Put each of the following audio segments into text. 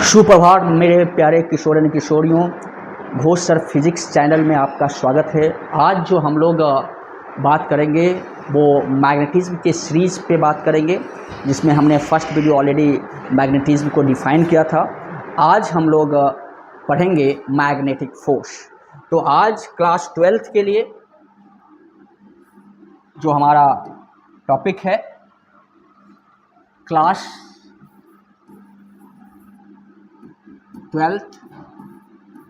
सुप्रभात मेरे प्यारे किशोर एवं किशोरियों, घोष सर फिजिक्स चैनल में आपका स्वागत है। आज जो हम लोग बात करेंगे वो मैग्नेटिज्म के सीरीज़ पे बात करेंगे, जिसमें हमने फर्स्ट वीडियो ऑलरेडी मैग्नेटिज्म को डिफ़ाइन किया था। आज हम लोग पढ़ेंगे मैग्नेटिक फोर्स। तो आज क्लास 12th के लिए जो हमारा टॉपिक है क्लास 12th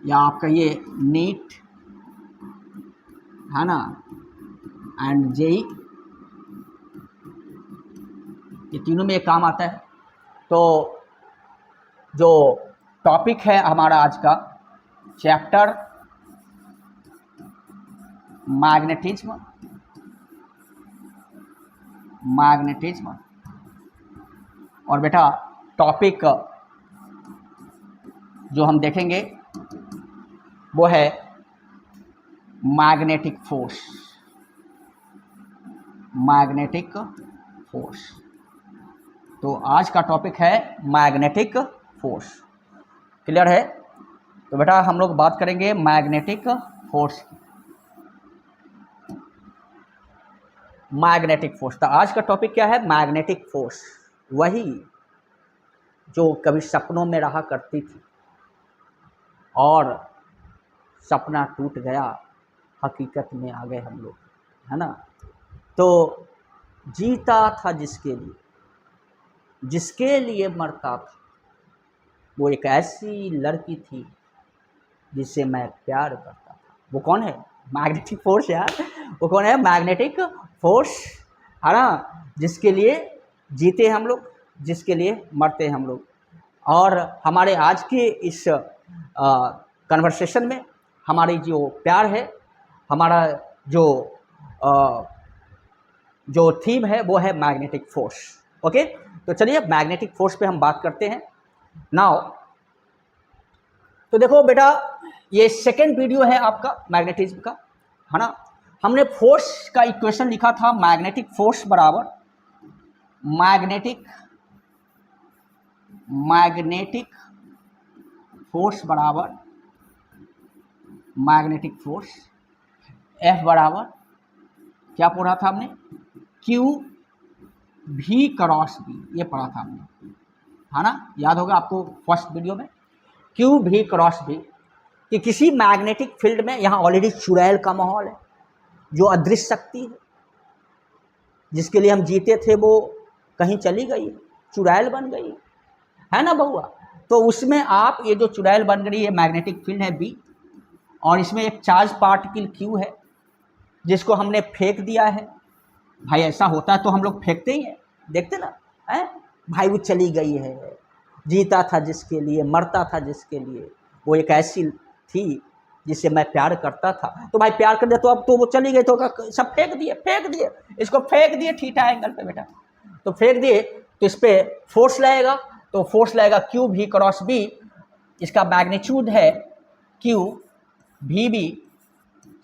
या आप कहिए नीट है ना एंड जेई, ये तीनों में एक काम आता है। तो जो टॉपिक है हमारा आज का चैप्टर मैग्नेटिज्म और बेटा टॉपिक जो हम देखेंगे वो है मैग्नेटिक फोर्स। तो आज का टॉपिक है मैग्नेटिक फोर्स। क्लियर है? तो बेटा हम लोग बात करेंगे मैग्नेटिक फोर्स की। मैग्नेटिक फोर्स, तो आज का टॉपिक क्या है? Magnetic force. वही जो कभी सपनों में रहा करती थी और सपना टूट गया, हकीकत में आ गए हम लोग, है ना। तो जीता था जिसके लिए मरता था, वो एक ऐसी लड़की थी जिससे मैं प्यार करता था। वो कौन है? मैग्नेटिक फोर्स यार। वो कौन है? मैग्नेटिक फोर्स, है ना। जिसके लिए जीते हम लोग, जिसके लिए मरते हम लोग। और हमारे आज के इस कन्वर्सेशन में हमारी जो प्यार है, हमारा जो थीम है वो है मैग्नेटिक फोर्स। ओके, तो चलिए मैग्नेटिक फोर्स पे हम बात करते हैं नाउ। तो देखो बेटा, ये सेकेंड वीडियो है आपका मैग्नेटिज्म का, है ना। हमने फोर्स का इक्वेशन लिखा था, मैग्नेटिक फोर्स बराबर मैग्नेटिक फोर्स F बराबर क्या पढ़ा था हमने? Q V क्रॉस B, ये पढ़ा था हमने, है ना। याद होगा आपको फर्स्ट वीडियो में Q V क्रॉस B कि किसी मैग्नेटिक फील्ड में यहाँ ऑलरेडी चुड़ैल का माहौल है, जो अदृश्य शक्ति है जिसके लिए हम जीते थे वो कहीं चली गई, चुड़ैल बन गई, है ना बहुआ। तो उसमें आप ये जो चुड़ैल बन गई है मैग्नेटिक फील्ड है B, और इसमें एक चार्ज पार्टिकल Q है जिसको हमने फेंक दिया है। भाई ऐसा होता है तो हम लोग फेंकते ही हैं, देखते ना है भाई। वो चली गई है, जीता था जिसके लिए, मरता था जिसके लिए, वो एक ऐसी थी जिससे मैं प्यार करता था। तो भाई प्यार कर दिया तो अब तो वो चली गई, तो सब फेंक दिए, इसको फेंक दिए थीटा एंगल पे बेटा। तो फेंक दिए तो इस पर फोर्स लगेगा, तो फोर्स लगेगा Q V क्रॉस B। इसका मैग्नीट्यूड है Q V B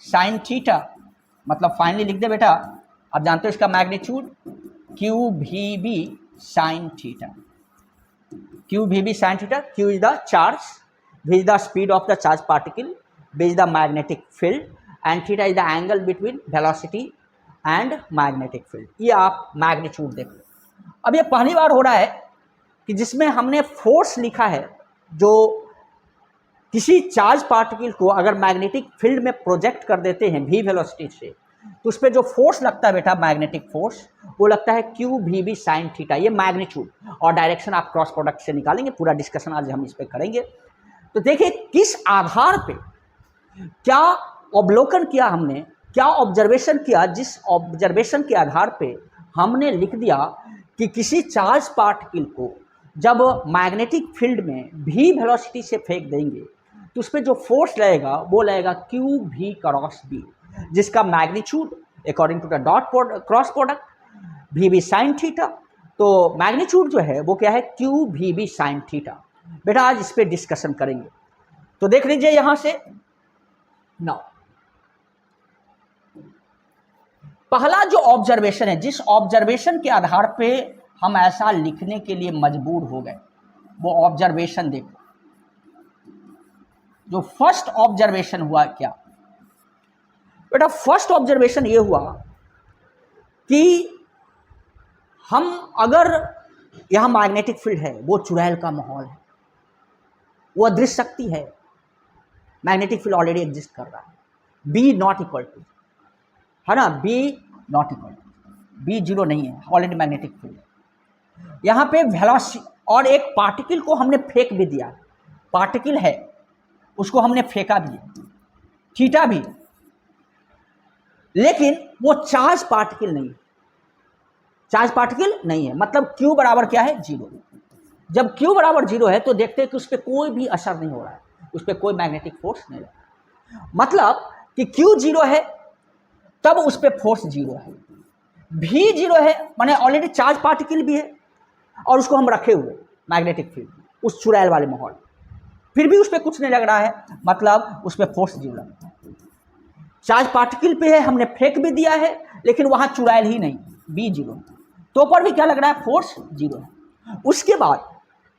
sine theta, मतलब फाइनली लिख दे बेटा, आप जानते हो इसका magnitude Q V B sine theta. Q V B sine theta, Q is the charge, V is the speed of the charge particle, B is the magnetic field and theta is the angle between velocity and magnetic field। ये आप magnitude देख लो। अब ये पहली बार हो रहा है कि जिसमें हमने फोर्स लिखा है, जो किसी चार्ज पार्टिकल को अगर मैग्नेटिक फील्ड में प्रोजेक्ट कर देते हैं v वेलोसिटी से, तो उस पर जो फोर्स लगता है बेटा मैग्नेटिक फोर्स, वो लगता है Q V B sine theta. ये मैग्नीट्यूड और डायरेक्शन आप क्रॉस प्रोडक्ट से निकालेंगे। पूरा डिस्कशन आज हम इस पर करेंगे। तो देखिए किस आधार पे क्या अवलोकन किया हमने, क्या ऑब्जर्वेशन किया, जिस ऑब्जर्वेशन के आधार पे हमने लिख दिया कि किसी चार्ज पार्टिकल को जब मैग्नेटिक फील्ड में v वेलोसिटी से फेंक देंगे तो उस पर जो फोर्स लगेगा वो लगेगा Q V क्रॉस B, जिसका magnitude according to the dot cross product V B sine theta. तो मैग्नीट्यूड जो है वो क्या है? Q V B sine theta. बेटा आज इस पर डिस्कशन करेंगे। तो देख लीजिए यहां से नाउ, पहला जो ऑब्जर्वेशन है, जिस ऑब्जर्वेशन के आधार पे हम ऐसा लिखने के लिए मजबूर हो गए, वो ऑब्जर्वेशन देखो। जो फर्स्ट ऑब्जर्वेशन हुआ क्या बेटा, फर्स्ट ऑब्जर्वेशन ये हुआ कि हम अगर यहां मैग्नेटिक फील्ड है, वो चुड़ैल का माहौल है, वो अदृश्य शक्ति है, मैग्नेटिक फील्ड ऑलरेडी एग्जिस्ट कर रहा है, बी नॉट इक्वल टू, है ना, B not equal to, B zero नहीं है, ऑलरेडी मैग्नेटिक फील्ड है। यहाँ पे वेलोसिटी और एक पार्टिकल को हमने फेंक भी दिया, पार्टिकल है उसको हमने फेंका भी है, थीटा भी, लेकिन वो चार्ज पार्टिकल नहीं है, चार्ज पार्टिकल नहीं है, मतलब Q बराबर क्या है, जीरो। जब Q बराबर जीरो है तो देखते हैं कि उस पर कोई भी असर नहीं हो रहा है, उस पर कोई मैग्नेटिक फोर्स नहीं लगा, मतलब कि Q जीरो है तब उस पर फोर्स जीरो है, V जीरो है माने ऑलरेडी चार्ज पार्टिकल भी है और उसको हम रखे हुए मैग्नेटिक फील्ड उस चुड़ैल वाले माहौल, फिर भी उस पर कुछ नहीं लग रहा है, मतलब उस पर फोर्स जीरो लग रहा है। चार्ज पार्टिकल पे है, हमने फेंक भी दिया है, लेकिन वहां चुड़ैल ही नहीं, बी जीरो, तो पर भी क्या लग रहा है, फोर्स जीरो है। उसके बाद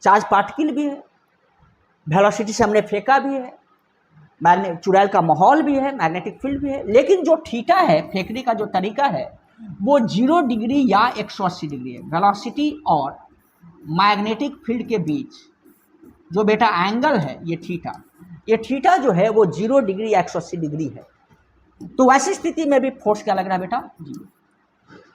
चार्ज पार्टिकल भी है, वेलोसिटी से हमने फेंका भी है, चुड़ैल का माहौल भी है, मैग्नेटिक फील्ड भी है, लेकिन जो थीटा है, फेंकने का जो तरीका है वो 0 डिग्री या 180 डिग्री है। वेलोसिटी और मैग्नेटिक फील्ड के बीच जो बेटा एंगल है ये थीटा जो है वो 0 डिग्री या 180 डिग्री है। तो वैसी स्थिति में भी फोर्स क्या लग रहा है बेटा, जीरो।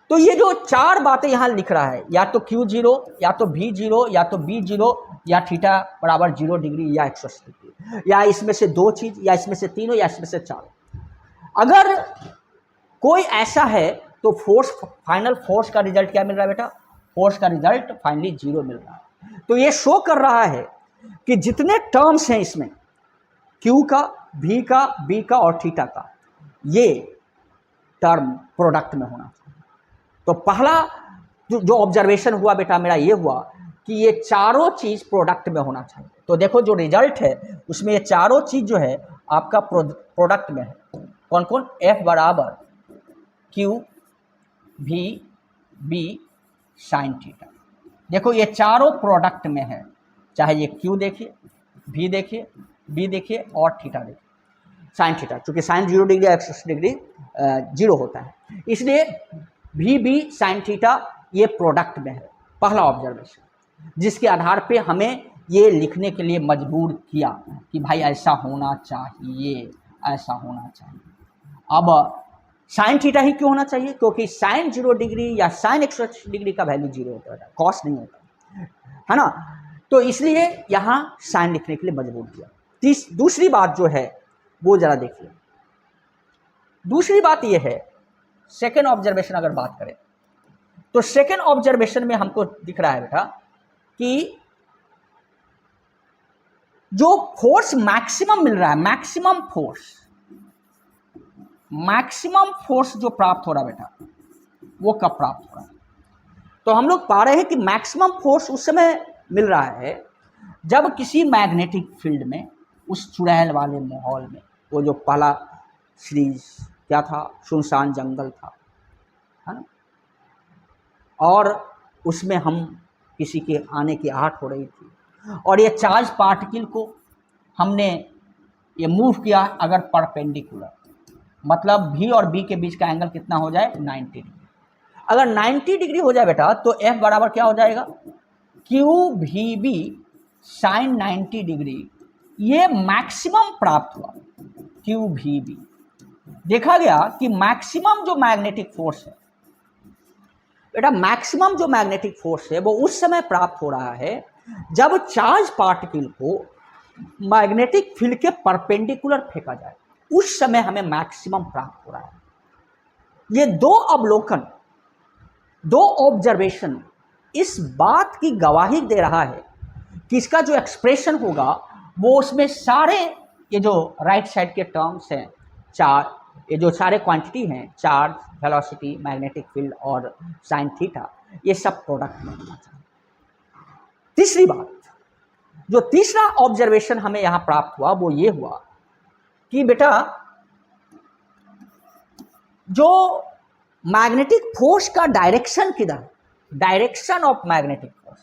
तो ये जो चार बातें यहां लिख रहा है, या तो Q जीरो, या तो V जीरो, या तो B जीरो, या थीटा बराबर 0 डिग्री या 180 डिग्री, या इसमें से दो चीज, या इसमें से तीनों, या इसमें से चार। अगर कोई ऐसा है तो फोर्स, फाइनल फोर्स का रिजल्ट क्या मिल रहा है बेटा, फोर्स का रिजल्ट फाइनली जीरो मिल रहा है। तो ये शो कर रहा है कि जितने टर्म्स हैं इसमें, Q का, V का, B का और थीटा का, ये टर्म प्रोडक्ट में होना चाहिए। तो पहला जो ऑब्जर्वेशन हुआ बेटा मेरा ये हुआ कि ये चारों चीज प्रोडक्ट में होना चाहिए। तो देखो जो रिजल्ट है उसमें ये चारों चीज जो है आपका प्रोडक्ट में है। कौन कौन, F बराबर Q V B sine theta. देखो ये चारों प्रोडक्ट में है, चाहे ये Q देखिए, V देखिए, B देखिए और थीटा देखिए, साइन थीटा, चूंकि साइन 0 डिग्री 180 डिग्री जीरो होता है, इसलिए भी बी साइन थीटा ये प्रोडक्ट में है। पहला ऑब्जर्वेशन जिसके आधार पे हमें ये लिखने के लिए मजबूर किया कि भाई ऐसा होना चाहिए, ऐसा होना चाहिए। अब साइन थीटा ही क्यों होना चाहिए, क्योंकि साइन 0 डिग्री या साइन 180 डिग्री का वैल्यू जीरो होता है, कॉस नहीं होता है ना, तो इसलिए यहाँ साइन लिखने के लिए मजबूर किया। दूसरी बात जो है वो जरा देखिए, दूसरी बात ये है, सेकेंड ऑब्जर्वेशन अगर बात करें तो सेकेंड ऑब्जर्वेशन में हमको दिख रहा है बेटा कि जो फोर्स मैक्सिमम मिल रहा है, मैक्सिमम फोर्स जो प्राप्त हो रहा है बेटा, वो कब प्राप्त हो रहा है, तो हम लोग पा रहे हैं कि मैक्सिमम फोर्स उस समय मिल रहा है जब किसी मैग्नेटिक फील्ड में, उस चुड़ैल वाले माहौल में, वो जो पहला सीरीज क्या था, सुनसान जंगल था, है ना, और उसमें हम किसी के आने की आहट हो रही थी, और ये चार्ज पार्टिकल को हमने ये मूव किया अगर परपेंडिकुलर, मतलब V और B के बीच का एंगल कितना हो जाए, 90 डिग्री। अगर 90 डिग्री हो जाए बेटा तो F बराबर क्या हो जाएगा, QVB साइन 90 डिग्री, ये मैक्सिमम प्राप्त हुआ। QVB देखा गया कि मैक्सिमम जो मैग्नेटिक फोर्स है बेटा, मैक्सिमम जो मैग्नेटिक फोर्स है वो उस समय प्राप्त हो रहा है जब चार्ज पार्टिकल को मैग्नेटिक फील्ड के परपेंडिकुलर फेंका जाए, उस समय हमें मैक्सिमम प्राप्त हो रहा है। ये दो अवलोकन, दो ऑब्जर्वेशन इस बात की गवाही दे रहा है कि इसका जो एक्सप्रेशन होगा वो उसमें सारे ये जो राइट साइड के टर्म्स हैं, चार ये जो सारे क्वांटिटी हैं, चार्ज, वेलोसिटी, मैग्नेटिक फील्ड और साइन थीटा, ये सब प्रोडक्ट में होना चाहिए। तीसरी बात, जो तीसरा ऑब्जर्वेशन हमें यहां प्राप्त हुआ वो ये हुआ कि बेटा जो मैग्नेटिक फोर्स का डायरेक्शन किधर, direction of magnetic force,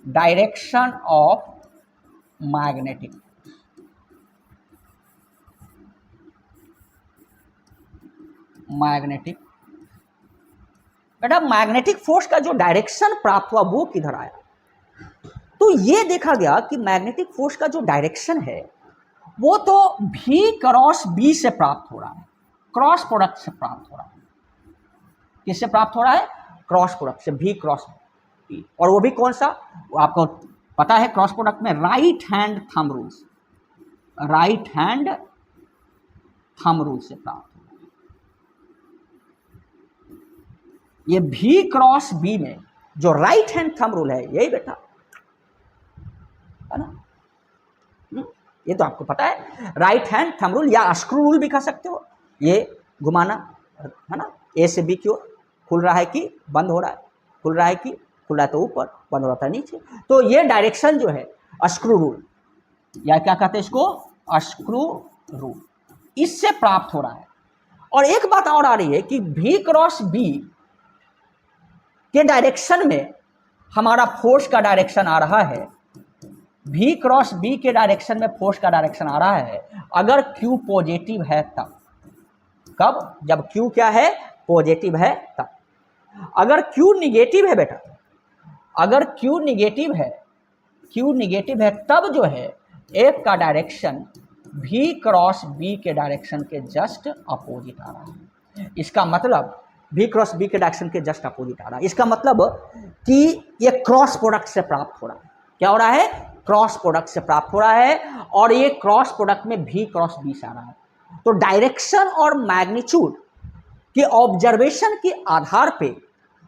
direction of magnetic, magnetic, बेटा मैग्नेटिक फोर्स का जो डायरेक्शन प्राप्त हुआ वो किधर आया? तो ये देखा गया कि मैग्नेटिक फोर्स का जो डायरेक्शन है वो तो V क्रॉस B से प्राप्त हो रहा है, क्रॉस प्रोडक्ट से प्राप्त हो रहा है। किससे प्राप्त हो रहा है? क्रॉस प्रोडक्ट से, V क्रॉस B। और वो भी कौन सा? आपको पता है क्रॉस प्रोडक्ट में right hand thumb rules, right hand thumb rule से प्राप्त हो रहा है। ये V क्रॉस B में जो राइट हैंड थंब रूल है यही बेटा है ना, ये तो आपको पता है। राइट हैंड थंब रूल या स्क्रू रूल भी कह सकते हो। ये घुमाना है ना, ए से बी की ओर, खुल रहा है कि बंद हो रहा है, खुल रहा है कि खुल रहा है तो ऊपर, बंद हो रहा है नीचे। तो ये डायरेक्शन जो है स्क्रू रूल, या क्या कहते हैं इसको, स्क्रू रूल, इससे प्राप्त हो रहा है। और एक बात और आ रही है कि V क्रॉस B के डायरेक्शन में हमारा फोर्स का डायरेक्शन आ रहा है, V क्रॉस B के डायरेक्शन में फोर्स का डायरेक्शन आ रहा है अगर Q पॉजिटिव है तब। कब? जब Q क्या है? पॉजिटिव है तब। अगर Q निगेटिव है बेटा, अगर Q निगेटिव है, Q निगेटिव है तब जो है F का डायरेक्शन V क्रॉस B के डायरेक्शन के जस्ट अपोजिट आ रहा है। इसका मतलब V क्रॉस B के डायरेक्शन के जस्ट अपोजिट आ रहा है। इसका मतलब कि ये क्रॉस प्रोडक्ट से प्राप्त हो रहा है। क्या हो रहा है? क्रॉस प्रोडक्ट से प्राप्त हो रहा है, और ये क्रॉस प्रोडक्ट में V क्रॉस B से आ रहा है। तो डायरेक्शन और मैग्नीट्यूड के ऑब्जर्वेशन के आधार पे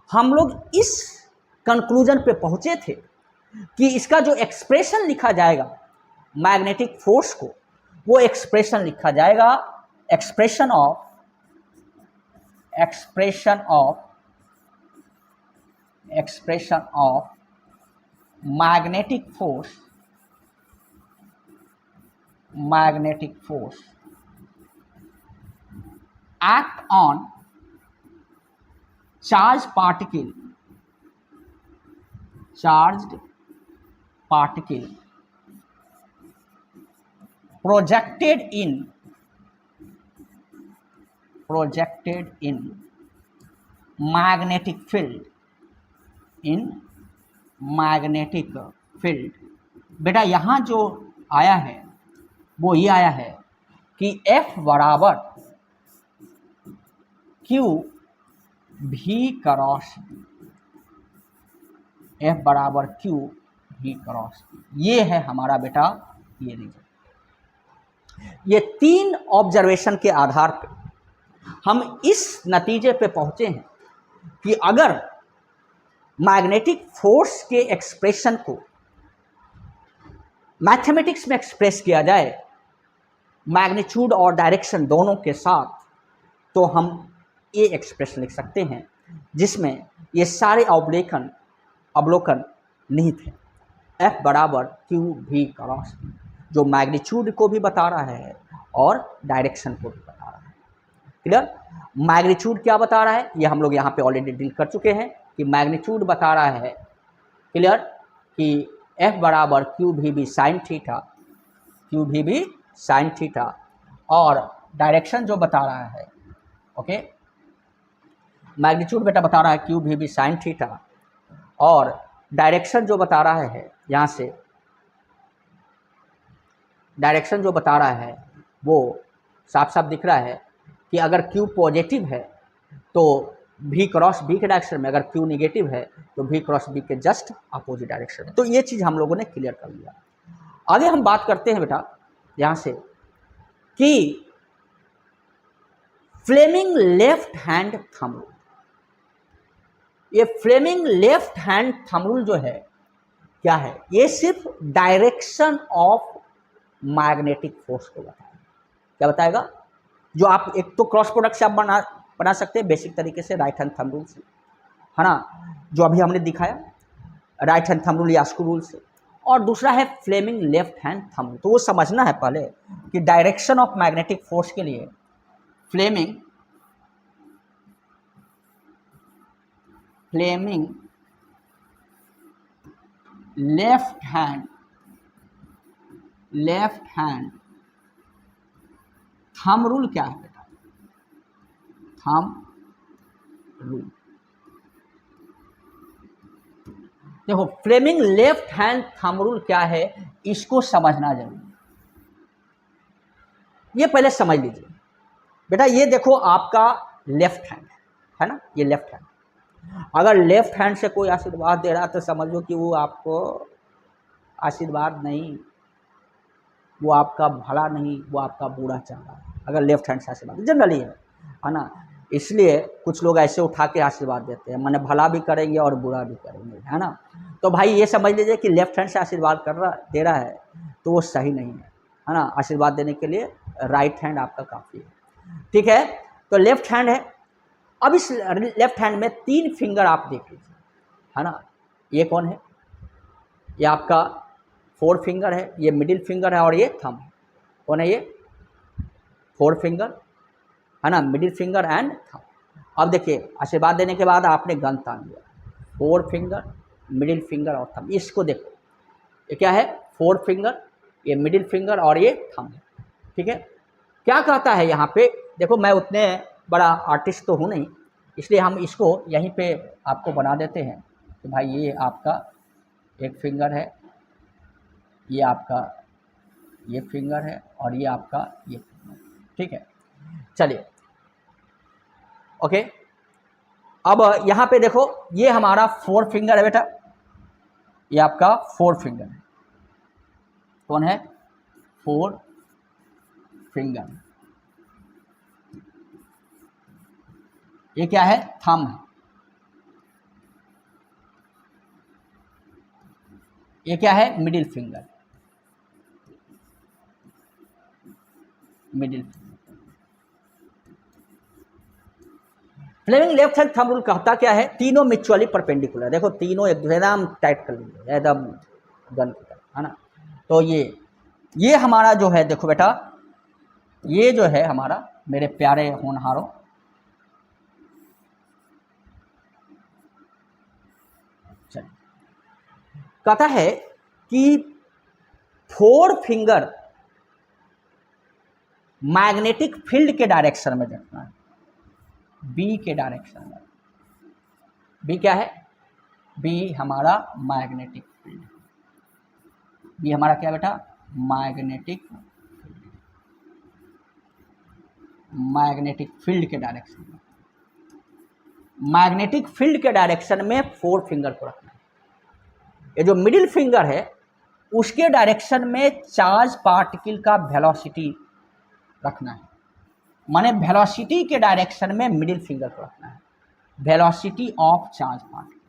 हम लोग इस कंक्लूजन पे पहुंचे थे कि इसका जो एक्सप्रेशन लिखा जाएगा मैग्नेटिक फोर्स को, वो एक्सप्रेशन लिखा जाएगा expression of magnetic force act on charged particle projected in magnetic field, बेटा यहां जो आया है वो ये आया है कि F बराबर Q V cross B, F बराबर Q V क्रॉस B, ये है हमारा बेटा ये रिजल्ट। ये तीन ऑब्जर्वेशन के आधार पे हम इस नतीजे पे पहुंचे हैं कि अगर मैग्नेटिक फोर्स के एक्सप्रेशन को मैथमेटिक्स में एक्सप्रेस किया जाए मैग्नीट्यूड और डायरेक्शन दोनों के साथ, तो हम ये एक्सप्रेशन लिख सकते हैं जिसमें ये सारे अवलोकन निहित है। F बराबर Q V क्रॉस B, जो मैग्नीट्यूड को भी बता रहा है और डायरेक्शन को भी बता रहा है। क्लियर? मैग्नीट्यूड क्या बता रहा है ये हम लोग यहाँ पे ऑलरेडी डील कर चुके हैं कि मैग्नीट्यूड बता रहा है, क्लियर, कि F बराबर Q V B sine theta, और डायरेक्शन जो बता रहा है, ओके, मैग्नीट्यूड बेटा बता रहा है Q V B sine theta, और डायरेक्शन जो बता रहा है यहाँ से, डायरेक्शन जो बता रहा है वो साफ साफ दिख रहा है कि अगर Q पॉजिटिव है तो V क्रॉस B के डायरेक्शन में, अगर Q निगेटिव है तो V क्रॉस B के जस्ट अपोजिट डायरेक्शन में। तो ये चीज़ हम लोगों ने क्लियर कर लिया। आगे हम बात करते हैं बेटा यहाँ से कि Fleming left hand thumb rule. ये Fleming left hand thumb rule जो है क्या है? ये सिर्फ डायरेक्शन ऑफ मैग्नेटिक फोर्स को बताएगा। क्या बताएगा? जो आप एक तो क्रॉस प्रोडक्ट से आप बना सकते हैं बेसिक तरीके से राइट हैंड थंब रूल से, है ना, जो अभी हमने दिखाया राइट हैंड थंब रूल या स्क्रू रूल से, और दूसरा है Fleming left hand thumb rule. तो वो समझना है पहले कि डायरेक्शन ऑफ मैग्नेटिक फोर्स के लिए Fleming left hand thumb rule क्या है बेटा? थंब रूल देखो, Fleming left hand thumb rule क्या है, इसको समझना जरूरी है। ये पहले समझ लीजिए बेटा। ये देखो आपका लेफ्ट हैंड है ना, ये लेफ्ट हैंड। अगर लेफ्ट हैंड से कोई आशीर्वाद दे रहा तो समझो कि वो आपको आशीर्वाद नहीं, वो आपका भला नहीं, वो आपका बुरा चाह रहा है। अगर लेफ्ट हैंड से आशीर्वाद जनरली है ना, इसलिए कुछ लोग ऐसे उठा के आशीर्वाद देते हैं, माने भला भी करेंगे और बुरा भी करेंगे, है ना। तो भाई ये समझ लीजिए कि लेफ्ट हैंड से आशीर्वाद दे रहा है तो वो सही नहीं है ना। आशीर्वाद देने के लिए राइट हैंड आपका काफ़ी है, ठीक है। तो लेफ्ट हैंड है। अब इस लेफ्ट हैंड में 3 फिंगर आप देख लीजिए, है ना। ये कौन है? ये आपका 4 फिंगर है, ये मिडिल फिंगर है और ये थंब है। कौन है ये? 4 फिंगर है ना, मिडिल फिंगर एंड थंब। अब देखिए, आशीर्वाद देने के बाद आपने गन तान दिया, 4 फिंगर, मिडिल फिंगर और थंब। इसको देखो, ये क्या है? 4 फिंगर, ये मिडिल फिंगर और ये थंब है, ठीक है। क्या कहता है यहाँ पे? देखो, मैं उतने बड़ा आर्टिस्ट तो हूँ नहीं, इसलिए हम इसको यहीं पे आपको बना देते हैं कि भाई ये आपका एक फिंगर है, ये आपका ये फिंगर है और ये आपका ये फिंगर, ठीक है। चलिए, ओके। अब यहाँ पे देखो, ये हमारा 4 फिंगर है बेटा, ये आपका 4 फिंगर है। कौन है? 4 फिंगर। ये क्या है? थंब है। ये क्या है? Middle finger, middle finger. Fleming left hand thumb rule कहता क्या है? तीनों म्यूचुअली परपेंडिकुलर। देखो, तीनों एक दूसरे एकदम टाइट कर लीजिए, एकदम गन की तरह, है ना। तो ये हमारा जो है, देखो बेटा, ये जो है हमारा, मेरे प्यारे होनहारों, चलिए, कहता है कि 4 फिंगर मैग्नेटिक फील्ड के डायरेक्शन में रखना है, बी के डायरेक्शन में। बी क्या है? बी हमारा मैग्नेटिक फील्ड। बी हमारा क्या बेटा? मैग्नेटिक फील्ड के डायरेक्शन में। मैग्नेटिक फील्ड के डायरेक्शन में 4 फिंगर को रखना है। ये जो मिडिल फिंगर है, उसके डायरेक्शन में चार्ज पार्टिकल का वेलोसिटी रखना है। माने वेलोसिटी के डायरेक्शन में मिडिल फिंगर को रखना है। Velocity of charge particle,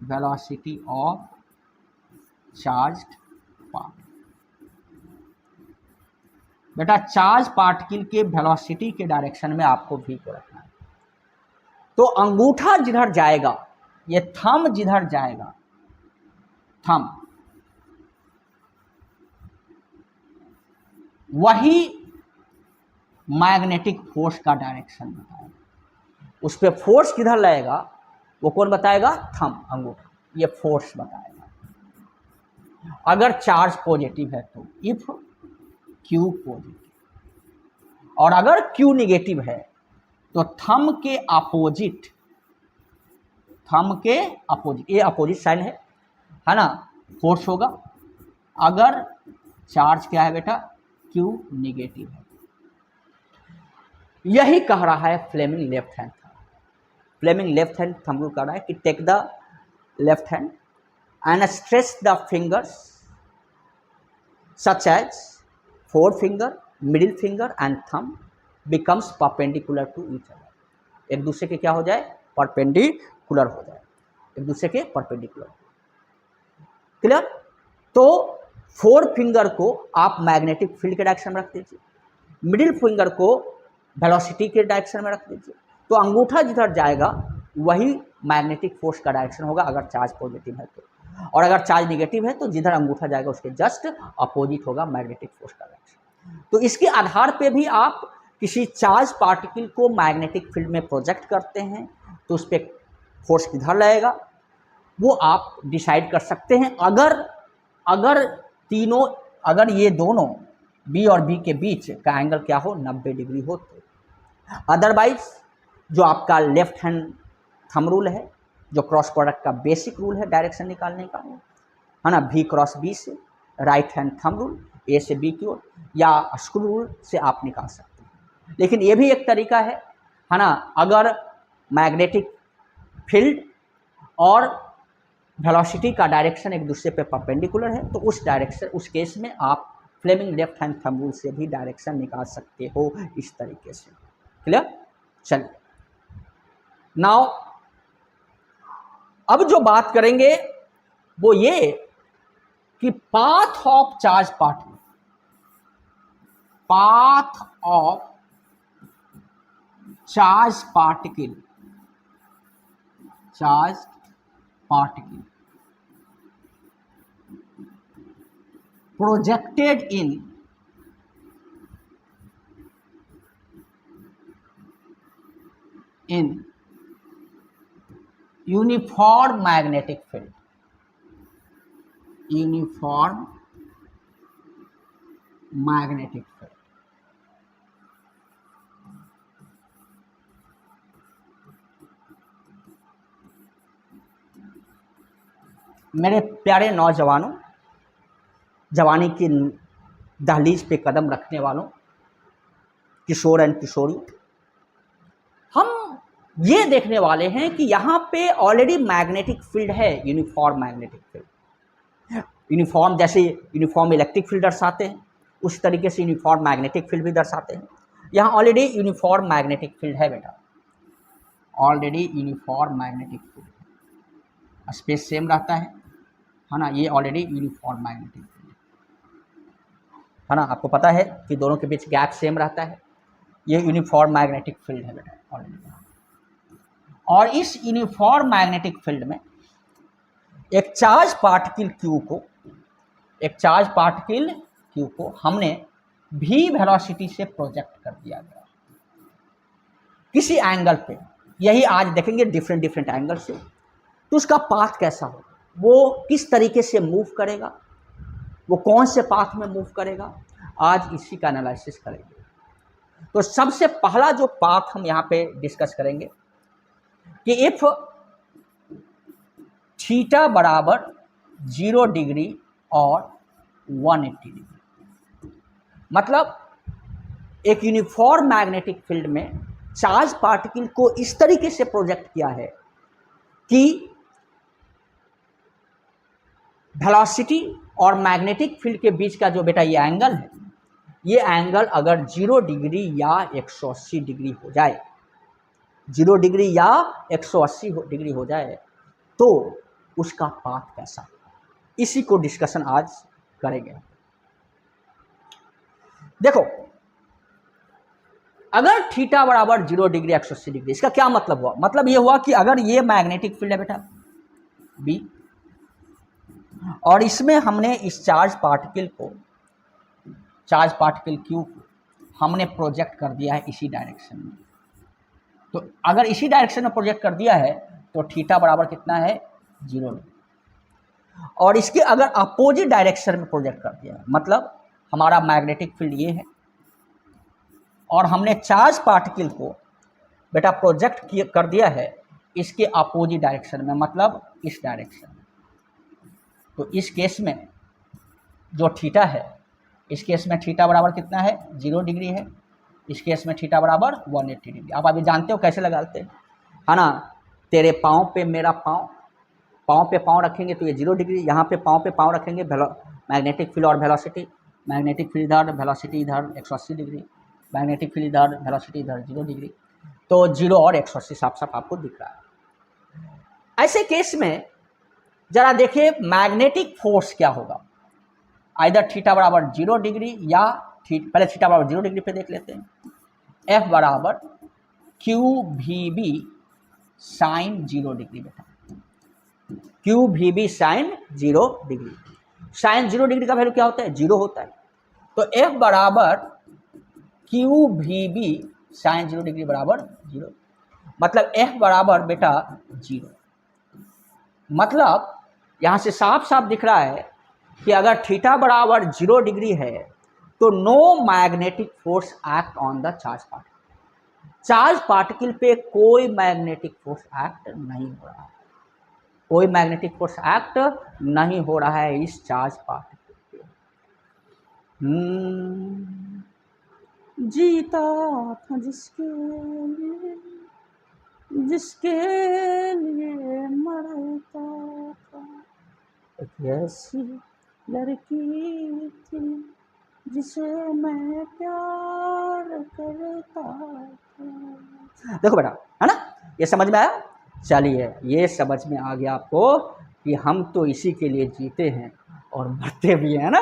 velocity of charged particle. बेटा, चार्ज पार्टिकल के वेलोसिटी के डायरेक्शन में आपको भी को रखना है। तो अंगूठा जिधर जाएगा, ये थंब जिधर जाएगा, थंब, वही मैग्नेटिक फोर्स का डायरेक्शन बताएगा। उस पर फोर्स किधर लगेगा वो कौन बताएगा? थंब, अंगूठा, ये फोर्स बताएगा। अगर चार्ज पॉजिटिव है तो इफ क्यू पॉजिटिव, और अगर क्यू निगेटिव है तो थंब के अपोजिट, ये अपोजिट साइन है ना, फोर्स होगा। अगर चार्ज क्या है बेटा? क्यू निगेटिव है। यही कह रहा है Fleming left hand thumb. Fleming left hand thumb rule कह रहा है कि take the left hand and stretch the fingers such as 4 finger, middle finger and thumb becomes perpendicular to each other। एक दूसरे के क्या हो जाए? परपेंडिकुलर हो जाए, एक दूसरे के परपेंडिकुलर। क्लियर? तो 4 फिंगर को आप मैग्नेटिक फील्ड के डायरेक्शन में रख दीजिए, मिडिल फिंगर को वेलोसिटी के डायरेक्शन में रख दीजिए। तो अंगूठा जिधर जाएगा वही मैग्नेटिक फोर्स का डायरेक्शन होगा, अगर चार्ज पॉजिटिव है तो। और अगर चार्ज नेगेटिव है तो जिधर अंगूठा जाएगा उसके जस्ट अपोजिट होगा मैग्नेटिक फोर्स का डायरेक्शन। तो इसके आधार पे भी आप किसी चार्ज पार्टिकल को मैग्नेटिक फील्ड में प्रोजेक्ट करते हैं तो उस पर फोर्स किधर लगेगा, वो आप डिसाइड कर सकते हैं अगर तीनों, अगर ये दोनों बी और बी के बीच का एंगल क्या हो, 90 डिग्री हो तो। अदरवाइज जो आपका लेफ्ट हैंड थंब रूल है, जो क्रॉस प्रोडक्ट का बेसिक रूल है डायरेक्शन निकालने का, है ना, बी क्रॉस बी से, राइट हैंड थंब रूल ए से बी की ओर, या स्क्रू रूल से आप निकाल सकते हैं। लेकिन ये भी एक तरीका है ना, अगर मैग्नेटिक फील्ड और वेलोसिटी का डायरेक्शन एक दूसरे पे परपेंडिकुलर है, तो उस डायरेक्शन, उस केस में आप Fleming left hand thumb rule से भी डायरेक्शन निकाल सकते हो इस तरीके से। क्लियर? चलिए, नाउ अब जो बात करेंगे वो ये कि path of charge particle, path of charge particle, charge particle projected in uniform magnetic field, uniform magnetic field। मेरे प्यारे नौजवानों, जवानी की दहलीज पे कदम रखने वालों, किशोर एंड किशोरी, हम ये देखने वाले हैं कि यहाँ पे ऑलरेडी मैग्नेटिक फील्ड है, यूनिफॉर्म मैग्नेटिक फील्ड। यूनिफॉर्म जैसे यूनिफॉर्म इलेक्ट्रिक फील्ड दर्शाते हैं, उस तरीके से यूनिफॉर्म मैग्नेटिक फील्ड भी दर्शाते हैं। यहाँ ऑलरेडी यूनिफॉर्म मैग्नेटिक फील्ड है बेटा, already uniform magnetic field, space same रहता है ना, ये ऑलरेडी यूनिफॉर्म मैग्नेटिक फील्ड है ना। आपको पता है कि दोनों के बीच गैप सेम रहता है, ये यूनिफॉर्म मैग्नेटिक फील्ड है बेटा ऑलरेडी। और इस यूनिफॉर्म मैग्नेटिक फील्ड में एक चार्ज पार्टिकल क्यू को, एक चार्ज पार्टिकल क्यू को हमने v वेलोसिटी से प्रोजेक्ट कर दिया गया किसी एंगल पे। यही आज देखेंगे डिफरेंट डिफरेंट एंगल से। तो उसका पाथ कैसा हो, वो किस तरीके से मूव करेगा, वो कौन से पाथ में मूव करेगा, आज इसी का एनालिसिस करेंगे। तो सबसे पहला जो पाथ हम यहाँ पे डिस्कस करेंगे कि इफ थीटा बराबर 0 डिग्री और 180 डिग्री, मतलब एक यूनिफॉर्म मैग्नेटिक फील्ड में चार्ज पार्टिकल को इस तरीके से प्रोजेक्ट किया है कि वेलोसिटी और मैग्नेटिक फील्ड के बीच का जो बेटा ये एंगल है, ये एंगल अगर 0 डिग्री या 180 डिग्री हो जाए, 0 डिग्री या 180 डिग्री हो जाए, तो उसका पाथ कैसा, इसी को डिस्कशन आज करेंगे। देखो, अगर थीटा बराबर 0 डिग्री 180 डिग्री, इसका क्या मतलब हुआ? मतलब ये हुआ कि अगर ये मैग्नेटिक फील्ड है बेटा बी, और इसमें हमने इस चार्ज पार्टिकल को, चार्ज पार्टिकल क्यू को हमने प्रोजेक्ट कर दिया है इसी डायरेक्शन में। तो अगर इसी डायरेक्शन में प्रोजेक्ट कर दिया है तो थीटा बराबर कितना है, 0 डिग्री। और इसके अगर अपोजिट डायरेक्शन में प्रोजेक्ट कर दिया है, मतलब हमारा मैग्नेटिक फील्ड ये है और हमने चार्ज पार्टिकल को बेटा प्रोजेक्ट कर दिया है इसके अपोजिट डायरेक्शन में, मतलब इस डायरेक्शन में। तो इस केस में जो थीटा है, इस केस में थीटा बराबर कितना है, 0 डिग्री है। इस केस में थीटा बराबर 180 डिग्री। आप अभी जानते हो कैसे लगाते हैं, है ना, तेरे पाँव पे मेरा पाँव, पाँव पे पाँव रखेंगे तो ये 0 डिग्री, यहाँ पे पाँव रखेंगे मैग्नेटिक फील्ड और वेलोसिटी, मैग्नेटिक फील्ड इधर, वेलोसिटी इधर 180 डिग्री, मैग्नेटिक फील्ड इधर, वेलोसिटी इधर 0 डिग्री। तो 0 और 180 साफ साफ आपको दिख रहा है। ऐसे केस में जरा देखिए मैग्नेटिक फोर्स क्या होगा, आइदर थीटा बराबर 0 डिग्री या पहले थीटा बराबर 0 डिग्री पे देख लेते हैं। F बराबर QVB साइन 0 डिग्री बेटा, QVB sine 0 degree. Sine 0 degree का वैल्यू क्या होता है, 0 होता है। तो F बराबर QVB साइन 0 डिग्री बराबर 0, मतलब F बराबर बेटा 0, मतलब यहाँ से साफ साफ दिख रहा है कि अगर थीटा बराबर 0 डिग्री है तो no magnetic force act on the charge particle. Charge particle पे कोई मैग्नेटिक फोर्स एक्ट नहीं हो रहा है, कोई मैग्नेटिक फोर्स एक्ट नहीं हो रहा है इस चार्ज पार्टिकल पे। जीता था जिसके लिए मरता था, एक ऐसी लड़की थी जिसे मैं प्यार करता था। देखो बेटा, है ना, ये समझ में आया? चलिए, ये समझ में आ गया आपको कि हम तो इसी के लिए जीते हैं और मरते भी हैं ना।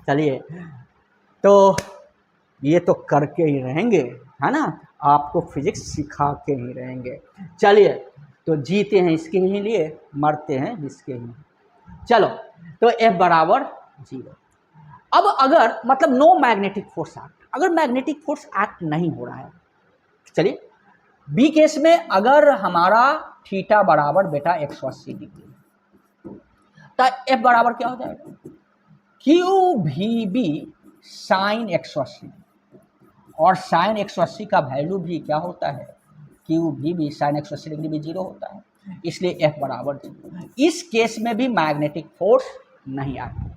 चलिए, तो ये तो करके ही रहेंगे, है ना, आपको फिजिक्स सिखा के ही रहेंगे। चलिए, तो जीते हैं इसके ही लिए, मरते हैं इसके ही। चलो, तो F बराबर 0। अब अगर मतलब नो मैग्नेटिक फोर्स एक्ट, अगर मैग्नेटिक फोर्स एक्ट नहीं हो रहा है, चलिए बी केस में अगर हमारा थीटा बराबर बेटा 180 डिग्री, तो F बराबर क्या हो जाएगा? क्यू भी बी साइन 180, और साइन 180 का वैल्यू भी क्या होता है? क्यू भी साइन 180 डिग्री भी 0 होता है, इसलिए F बराबर 0। इस केस में भी मैग्नेटिक फोर्स नहीं आता,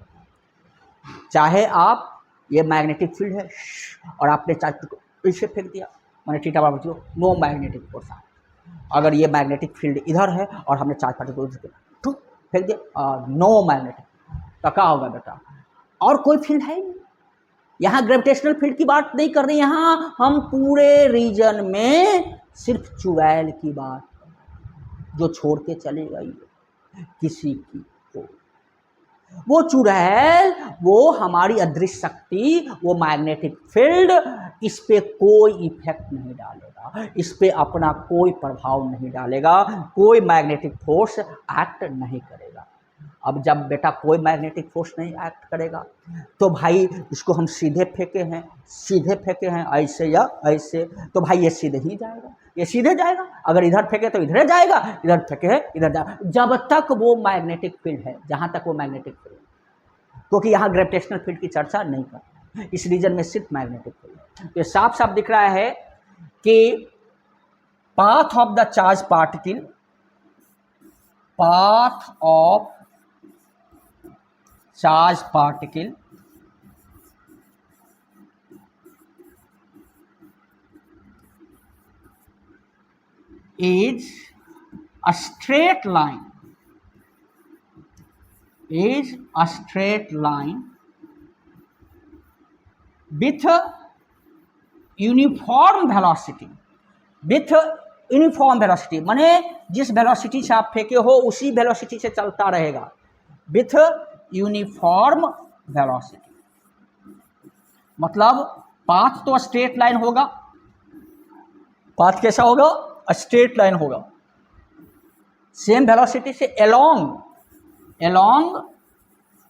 चाहे आप ये मैग्नेटिक फील्ड है और आपने चार्ज को पीछे फेंक दिया, मैंने थीटा बराबर 0, नो मैग्नेटिक फोर्स आता। अगर ये मैग्नेटिक फील्ड इधर है और हमने चार्ज पार्टिकल को उधर फेंक दिया, नो मैग्नेटिक, तो क्या होगा बेटा? और कोई फील्ड है नहीं, यहाँ ग्रेविटेशनल फील्ड की बात नहीं कर रहे, यहाँ हम पूरे रीजन में सिर्फ चुड़ैल की बात, जो छोड़ के चले गई किसी की को, वो चुड़ैल, वो हमारी अदृश्य शक्ति, वो मैग्नेटिक फील्ड, इस पे कोई इफेक्ट नहीं डालेगा, इस पे अपना कोई प्रभाव नहीं डालेगा, कोई मैग्नेटिक फोर्स एक्ट नहीं करेगा। अब जब बेटा कोई मैग्नेटिक फोर्स नहीं एक्ट करेगा तो भाई इसको हम सीधे फेंके हैं ऐसे या ऐसे, तो भाई ये सीधे ही जाएगा, ये सीधे जाएगा। अगर इधर फेंके तो इधर जाएगा, इधर फेंके है इधर जाएगा, जब तक वो मैग्नेटिक फील्ड है, जहाँ तक वो मैग्नेटिक फील्ड, क्योंकि यहाँ ग्रेविटेशनल फील्ड की चर्चा नहीं करते, इस रीजन में सिर्फ मैग्नेटिक फील्ड है। तो साफ साफ दिख रहा है कि path of the charge particle, path of charge particle is a straight line, is a straight line with uniform velocity, with uniform velocity माने जिस वेलोसिटी से आप फेंके हो उसी वेलोसिटी से चलता रहेगा, with यूनिफॉर्म वेलोसिटी। मतलब पाथ तो स्ट्रेट लाइन होगा, पाथ कैसा होगा? स्ट्रेट लाइन होगा, सेम वेलोसिटी से एलोंग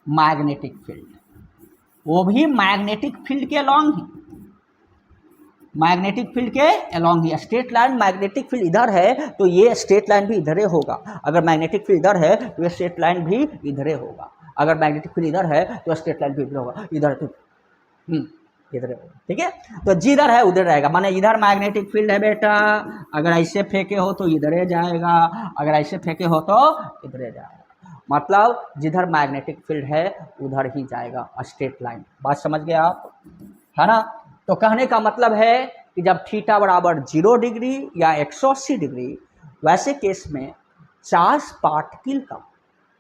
मैग्नेटिक फील्ड, वो भी मैग्नेटिक फील्ड के एलोंग ही, मैग्नेटिक फील्ड के एलोंग ही। स्ट्रेट लाइन, मैग्नेटिक फील्ड इधर है तो ये स्ट्रेट लाइन भी इधर ही होगा, अगर मैग्नेटिक फील्ड इधर है तो ये स्ट्रेट लाइन भी इधर ही होगा, अगर मैग्नेटिक फील्ड इधर है तो स्ट्रेट लाइन भी इधर होगा, इधर तो इधर होगा, ठीक है। तो जिधर है उधर रहेगा, माने इधर मैग्नेटिक फील्ड है बेटा, अगर ऐसे फेंके हो तो इधर ही जाएगा, अगर ऐसे फेंके हो तो इधर ही जाएगा, मतलब जिधर मैग्नेटिक फील्ड है उधर ही जाएगा, स्ट्रेट लाइन। बात समझ गए आप, है ना? तो कहने का मतलब है कि जब थीटा बराबर 0 डिग्री या 180 डिग्री, वैसे केस में चार्ज पार्टिकल का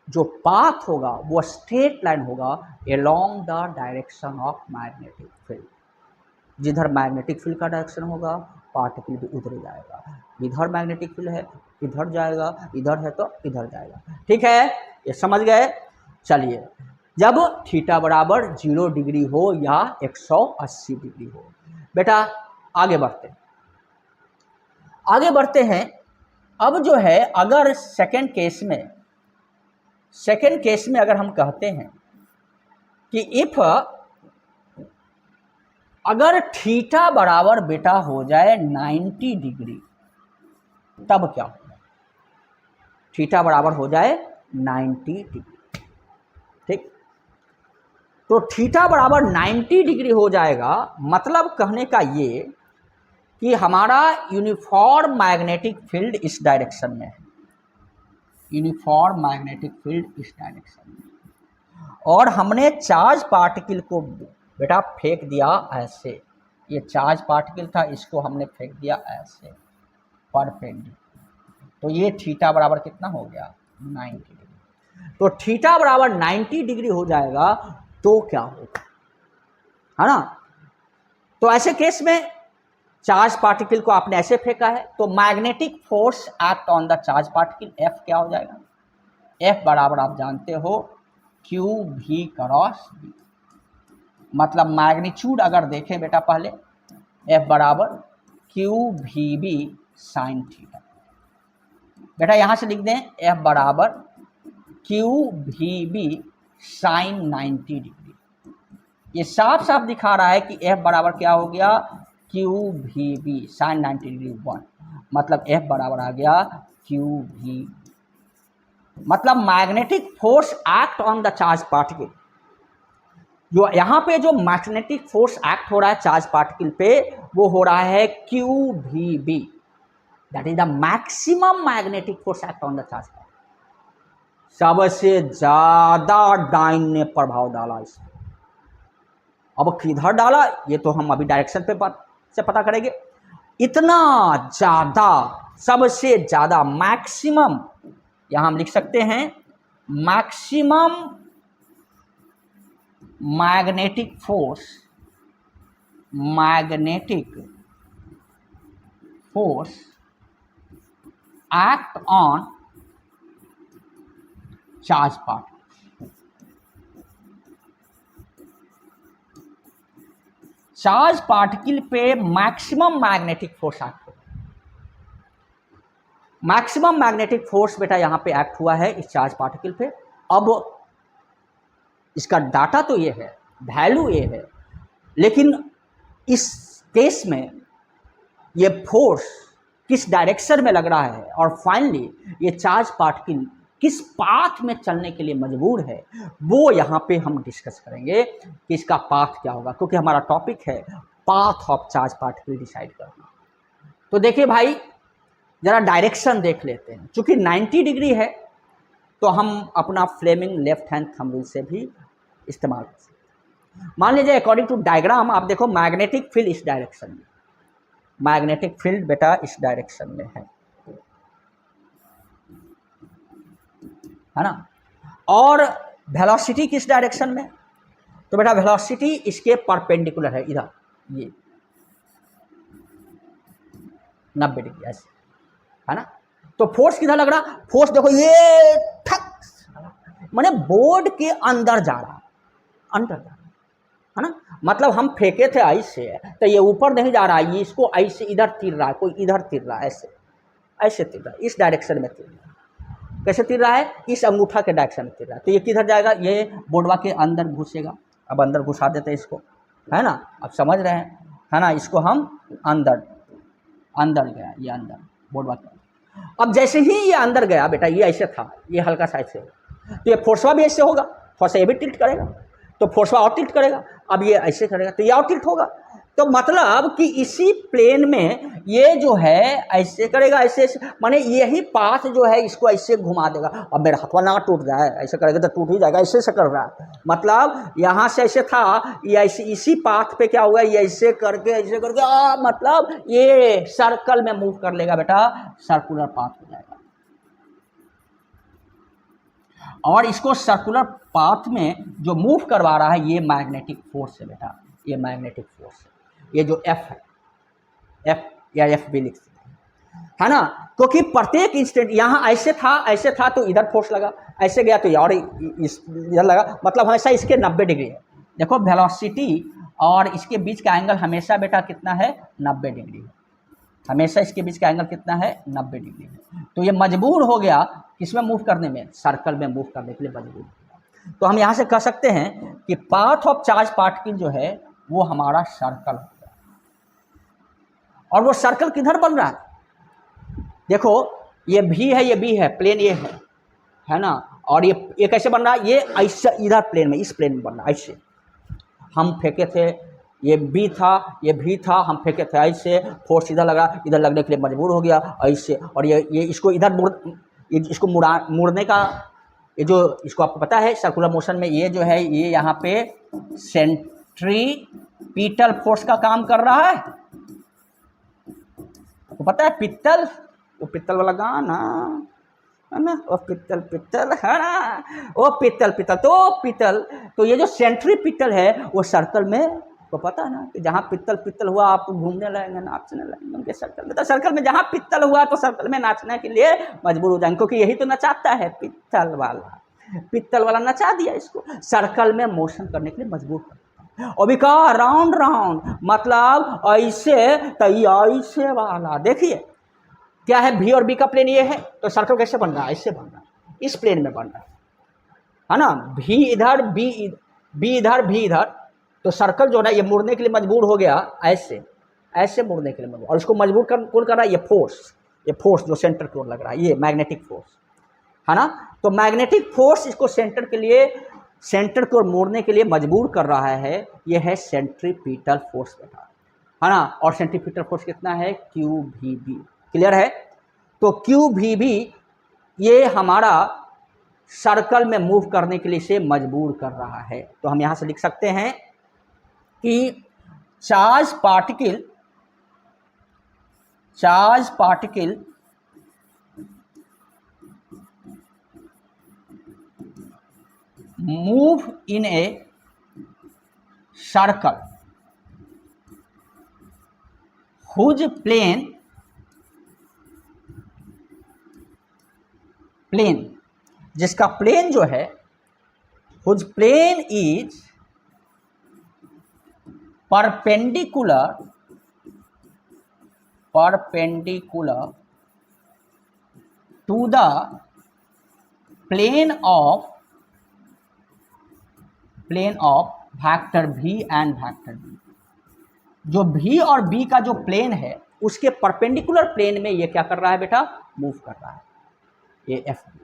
जो पाथ होगा वो स्ट्रेट लाइन होगा along the direction of magnetic field. जिधर मैग्नेटिक फील्ड का डायरेक्शन होगा पार्टिकल भी उधर जाएगा, इधर मैग्नेटिक फील्ड है इधर जाएगा, इधर है तो इधर जाएगा, ठीक है, ये समझ गए। चलिए, जब थीटा बराबर 0 डिग्री हो या 180 डिग्री हो, बेटा आगे बढ़ते हैं। अब जो है अगर सेकेंड केस में अगर हम कहते हैं कि इफ अगर थीटा बराबर बेटा हो जाए 90 डिग्री, तब क्या होगा? थीटा बराबर हो जाए 90 डिग्री। ठीक, तो थीटा बराबर 90 डिग्री हो जाएगा। मतलब कहने का ये कि हमारा यूनिफॉर्म मैग्नेटिक फील्ड इस डायरेक्शन में है, यूनिफॉर्म मैग्नेटिक फील्ड इस डायरेक्शन में, और हमने चार्ज पार्टिकल को बेटा फेंक दिया ऐसे, ये चार्ज पार्टिकल था, इसको हमने फेंक दिया ऐसे परपेंडिकुलर। तो ये थीटा बराबर कितना हो गया 90 डिग्री। तो थीटा बराबर 90 डिग्री हो जाएगा तो क्या होगा, है ना। तो ऐसे केस में चार्ज पार्टिकल को आपने ऐसे फेंका है, तो magnetic force act on the charge particle, F क्या हो जाएगा, एफ बराबर आप जानते हो क्यू भी क्रॉस बी। मतलब मैग्नीट्यूड अगर देखें बेटा पहले, एफ बराबर Q V B sign theta. बेटा यहां से लिख दें एफ बराबर Q V B sign 90 degree. ये साफ साफ दिखा रहा है कि एफ बराबर क्या हो गया, Q V B sign 90 degree 1। मतलब एफ बराबर आ गया क्यू भी, मतलब magnetic force act on the charge particle. जो यहाँ पे जो मैग्नेटिक फोर्स एक्ट हो रहा है चार्ज पार्टिकल पे, वो हो रहा है Q V B, that is the maximum magnetic force act on the charge particle. सबसे ज्यादा डाइन ने प्रभाव डाला इसमें। अब किधर डाला ये तो हम अभी डायरेक्शन पे से पता करेंगे। इतना ज्यादा, सबसे ज्यादा, मैक्सिमम, यहां हम लिख सकते हैं maximum magnetic force, magnetic force act on charge particle. Charge particle पे मैक्सिमम मैग्नेटिक फोर्स एक्ट हुआ। मैक्सिमम मैग्नेटिक फोर्स बेटा यहां पे एक्ट हुआ है इस चार्ज पार्टिकल पे। अब इसका डाटा तो ये है, वैल्यू ये है, लेकिन इस केस में ये फोर्स किस डायरेक्शन में लग रहा है और फाइनली ये चार्ज पार्टिकल किस पाथ में चलने के लिए मजबूर है, वो यहाँ पे हम डिस्कस करेंगे कि इसका पाथ क्या होगा, क्योंकि हमारा टॉपिक है path of charge particle decide करना। तो देखिए भाई, जरा डायरेक्शन देख लेते हैं। चूंकि 90 डिग्री है तो हम अपना Fleming left hand thumb rule से भी इस्तेमाल कर सकते हैं। मान लीजिए अकॉर्डिंग टू डायग्राम आप देखो मैग्नेटिक फील्ड इस डायरेक्शन में, मैग्नेटिक फील्ड बेटा इस डायरेक्शन में है ना, और वेलोसिटी किस डायरेक्शन में, तो बेटा वेलोसिटी इसके परपेंडिकुलर है, इधर ये 90 डिग्री ऐसे, है ना। तो फोर्स किधर लग रहा, फोर्स देखो ये ठक, माने बोर्ड के अंदर जा रहा, अंदर जा रहा, है ना। मतलब हम फेंके थे ऐसे, तो ये ऊपर नहीं जा रहा है, ये इसको ऐसे इधर तीर रहा है, कोई इधर तीर रहा है, ऐसे ऐसे तीर रहा है, इस डायरेक्शन में तीर रहा है। कैसे तीर रहा है, इस अंगूठा के डायरेक्शन में तीर रहा है। तो ये किधर जाएगा, ये बोर्डवा के अंदर घुसेगा। अब अंदर घुसा देते हैं इसको, है ना, अब समझ रहे हैं, है ना। इसको हम अंदर, अंदर गया, ये अंदर बोर्डवा के। अब जैसे ही ये अंदर गया बेटा, ये ऐसे था, ये हल्का सा ऐसे होगा, तो ये फोर्सवा भी ऐसे होगा, फोर्स ये भी टिल्ट करेगा, तो फोर्सवा और टिल्ट करेगा। अब ये ऐसे करेगा तो ये और टिल्ट होगा। तो मतलब कि इसी प्लेन में ये जो है ऐसे करेगा, ऐसे माने यही पाथ जो है इसको ऐसे घुमा देगा। अब मेरा हाथवा ना टूट जाए, ऐसे करेगा तो टूट ही जाएगा, ऐसे से कर रहा है। मतलब यहाँ से ऐसे था, ये ऐसे इसी पाथ पे क्या हुआ, ये ऐसे करके ऐसे करके मतलब ये सर्कल में मूव कर लेगा बेटा, सर्कुलर पाथ हो जाएगा। और इसको सर्कुलर पाथ में जो मूव करवा रहा है ये मैग्नेटिक फोर्स है बेटा, ये मैग्नेटिक फोर्स है। ये जो एफ है, एफ या एफ भी लिख सकते हैं, है ना। क्योंकि प्रत्येक इंस्टेंट यहाँ ऐसे था तो इधर फोर्स लगा, ऐसे गया तो और इधर लगा, मतलब हमेशा इसके 90 डिग्री है। देखो वेलोसिटी और इसके बीच का एंगल हमेशा बेटा कितना है, 90 डिग्री है। हमेशा इसके बीच का एंगल कितना है, 90 डिग्री है। तो ये मजबूर हो गया किसमें मूव करने में, सर्कल में मूव करने के लिए मजबूर हो गया। तो हम यहाँ से कह सकते हैं कि पाथ ऑफ चार्ज पार्टिकल जो है वो हमारा सर्कल है। और वो सर्कल किधर बन रहा है, देखो ये भी है, ये भी है, प्लेन ये है ना, और ये कैसे बन रहा है, ये ऐसे इधर प्लेन में, इस प्लेन में बन रहा है ऐसे। हम फेंके थे, ये बी था, ये भी था, हम फेंके थे ऐसे, फोर्स इधर लगा, इधर लगने के लिए मजबूर हो गया ऐसे, और ये इसको इधर इसको मुड़ने का, ये जो इसको आपको पता है सर्कुलर मोशन में ये जो है ये यहाँ पे सेंट्रीपिटल फोर्स का काम कर रहा है। आपको पता है पित्तल, वो पित्तल वाला गाना है ना, वो पित्तल पित्तल है ना, वो पित्तल पित्तल, तो पित्तल, तो ये जो सेंट्रीपिटल है वो सर्कल में, तो पता है ना कि जहाँ पित्तल पित्तल हुआ आप घूमने लगेंगे, नाचने लगेंगे उनके सर्कल में। तो सर्कल में जहाँ पित्तल हुआ तो सर्कल में नाचने के लिए मजबूर हो जाएंगे, क्योंकि यही तो नचाता है पित्तल वाला नचा दिया इसको, सर्कल में मोशन करने के लिए मजबूर करता है। और भी कहा राउंड राउंड, मतलब ऐसे तो ऐसे वाला। देखिए क्या है, भी और बी का प्लेन ये है, तो सर्कल कैसे बन रहा है, ऐसे बन रहा है, इस प्लेन में बन रहा है ना, भी इधर बी इधर भी इधर, तो सर्कल जो है ये मुड़ने के लिए मजबूर हो गया ऐसे, ऐसे मुड़ने के लिए मजबूर, और इसको मजबूर कौन कर रहा है, ये फोर्स जो सेंटर की ओर लग रहा है, ये मैग्नेटिक फोर्स है ना। तो मैग्नेटिक फोर्स इसको सेंटर की ओर मोड़ने के लिए मजबूर कर रहा है, ये है सेंट्रीपिटल फोर्स बेटा, है ना। और सेंट्रीपिटल फोर्स कितना है, QVB, क्लियर है। तो QVB ये हमारा सर्कल में मूव करने के लिए इसे मजबूर कर रहा है। तो हम यहाँ से लिख सकते हैं कि charge particle move in a circle whose plane जिसका प्लेन जो है, whose plane is perpendicular to the plane of vector V and vector B। जो V और B का जो प्लेन है उसके परपेंडिकुलर प्लेन में ये क्या कर रहा है बेटा, मूव कर रहा है, ये FB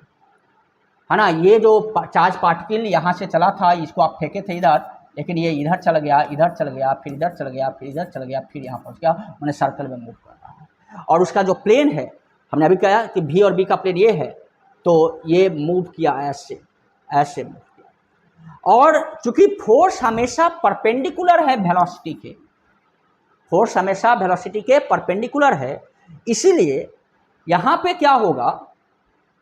है ना। ये जो चार्ज पार्टिकल यहाँ से चला था, इसको आप फेंके थे इधर, लेकिन ये इधर चला गया, इधर चल गया, फिर इधर चल गया, फिर इधर चल गया, फिर यहाँ पहुँच गया, मैंने सर्कल में मूव कर रहा है। और उसका जो प्लेन है, हमने अभी कहा कि V और B का प्लेन ये है, तो ये मूव किया ऐसे मूव किया। और चूंकि फोर्स हमेशा परपेंडिकुलर है वेलोसिटी के, फोर्स हमेशा वेलोसिटी के परपेंडिकुलर है, इसीलिए यहाँ पे क्या होगा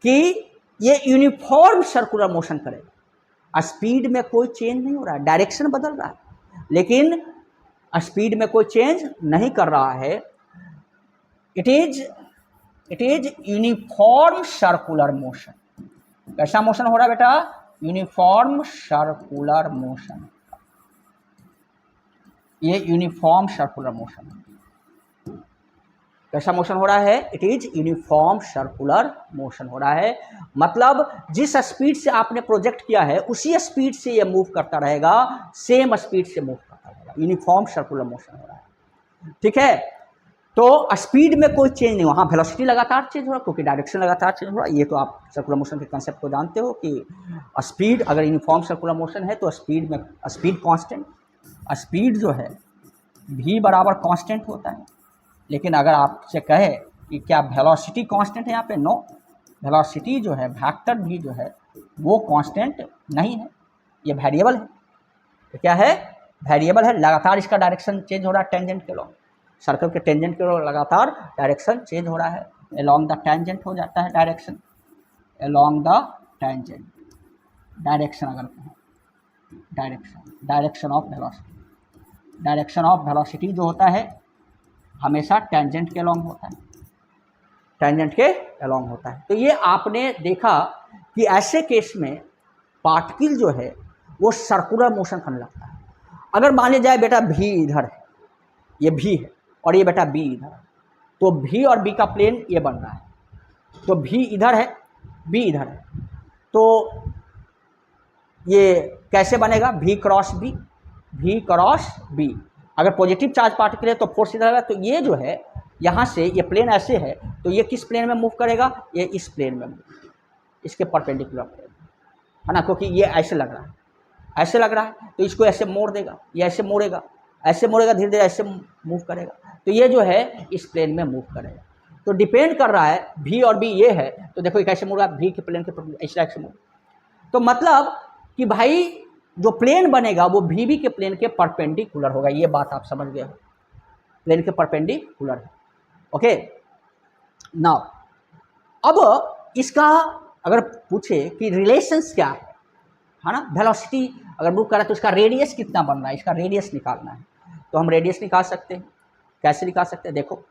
कि ये यूनिफॉर्म सर्कुलर मोशन करेगा। स्पीड में कोई चेंज नहीं हो रहा है, डायरेक्शन बदल रहा है, लेकिन स्पीड में कोई चेंज नहीं कर रहा है। It is uniform circular motion. कैसा मोशन हो रहा है बेटा, यूनिफॉर्म सर्कुलर मोशन, ये यूनिफॉर्म सर्कुलर मोशन। कैसा मोशन हो रहा है, it is uniform circular motion हो रहा है। मतलब जिस स्पीड से आपने प्रोजेक्ट किया है उसी स्पीड से ये मूव करता रहेगा, सेम स्पीड से मूव करता रहेगा, यूनिफॉर्म सर्कुलर मोशन हो रहा है, ठीक है। तो स्पीड में कोई चेंज नहीं हो, हाँ वेलोसिटी लगातार चेंज हो रहा है क्योंकि डायरेक्शन लगातार चेंज हो रहा है। ये तो आप सर्कुलर मोशन के कंसेप्ट को जानते हो कि स्पीड अगर यूनिफॉर्म सर्कुलर मोशन है तो स्पीड कांस्टेंट, स्पीड जो है v बराबर कांस्टेंट होता है। लेकिन अगर आपसे कहे कि क्या वेलोसिटी कांस्टेंट है, यहाँ पे नो, वेलोसिटी जो है वेक्टर v जो है वो कांस्टेंट नहीं है, ये वेरिएबल है। तो क्या है, वेरिएबल है, लगातार इसका डायरेक्शन चेंज हो रहा है टेंजेंट के लॉन्ग, सर्कल के टेंजेंट के लॉन्ग लगातार डायरेक्शन चेंज हो रहा है, अलोंग द टेंजेंट हो जाता है direction, along the tangent, direction अगर डायरेक्शन ऑफ वेलोसिटी जो होता है हमेशा टेंजेंट के अलोंग होता है, टेंजेंट के अलोंग होता है। तो ये आपने देखा कि ऐसे केस में पार्टिकल जो है वो सर्कुलर मोशन करने लगता है। अगर मान लिया जाए बेटा v इधर है, ये v है और ये बेटा b इधर है, तो v और b का प्लेन ये बन रहा है, तो v इधर है b इधर है, तो ये कैसे बनेगा, v क्रॉस b। अगर पॉजिटिव चार्ज पार्टिकल है तो फोर्स इधर है, तो ये जो है यहाँ से ये प्लेन ऐसे है, तो ये किस प्लेन में मूव करेगा, ये इस प्लेन में, इसके परपेंडिकुलर प्लेन। है ना, क्योंकि ये ऐसे लग रहा है, ऐसे लग रहा है, तो इसको ऐसे मोड़ देगा, ये ऐसे मोड़ेगा, ऐसे मोड़ेगा, धीरे धीरे ऐसे मूव करेगा, तो ये जो है इस प्लेन में मूव करेगा। तो डिपेंड कर रहा है भी और बी ये है, तो देखो ये कैसे मुड़ रहा है, भी के प्लेन के इस तरह से मुड़। तो मतलब कि भाई जो प्लेन बनेगा वो भी के प्लेन के परपेंडिकुलर होगा, ये बात आप समझ गए हो, प्लेन के परपेंडिकुलर है। ओके, नाउ अब इसका अगर पूछे कि रिलेशंस क्या है ना, वेलोसिटी अगर मूव कर रहा है तो इसका रेडियस कितना बन रहा है, इसका रेडियस निकालना है, तो हम रेडियस निकाल सकते हैं। कैसे निकाल सकते हैं, देखो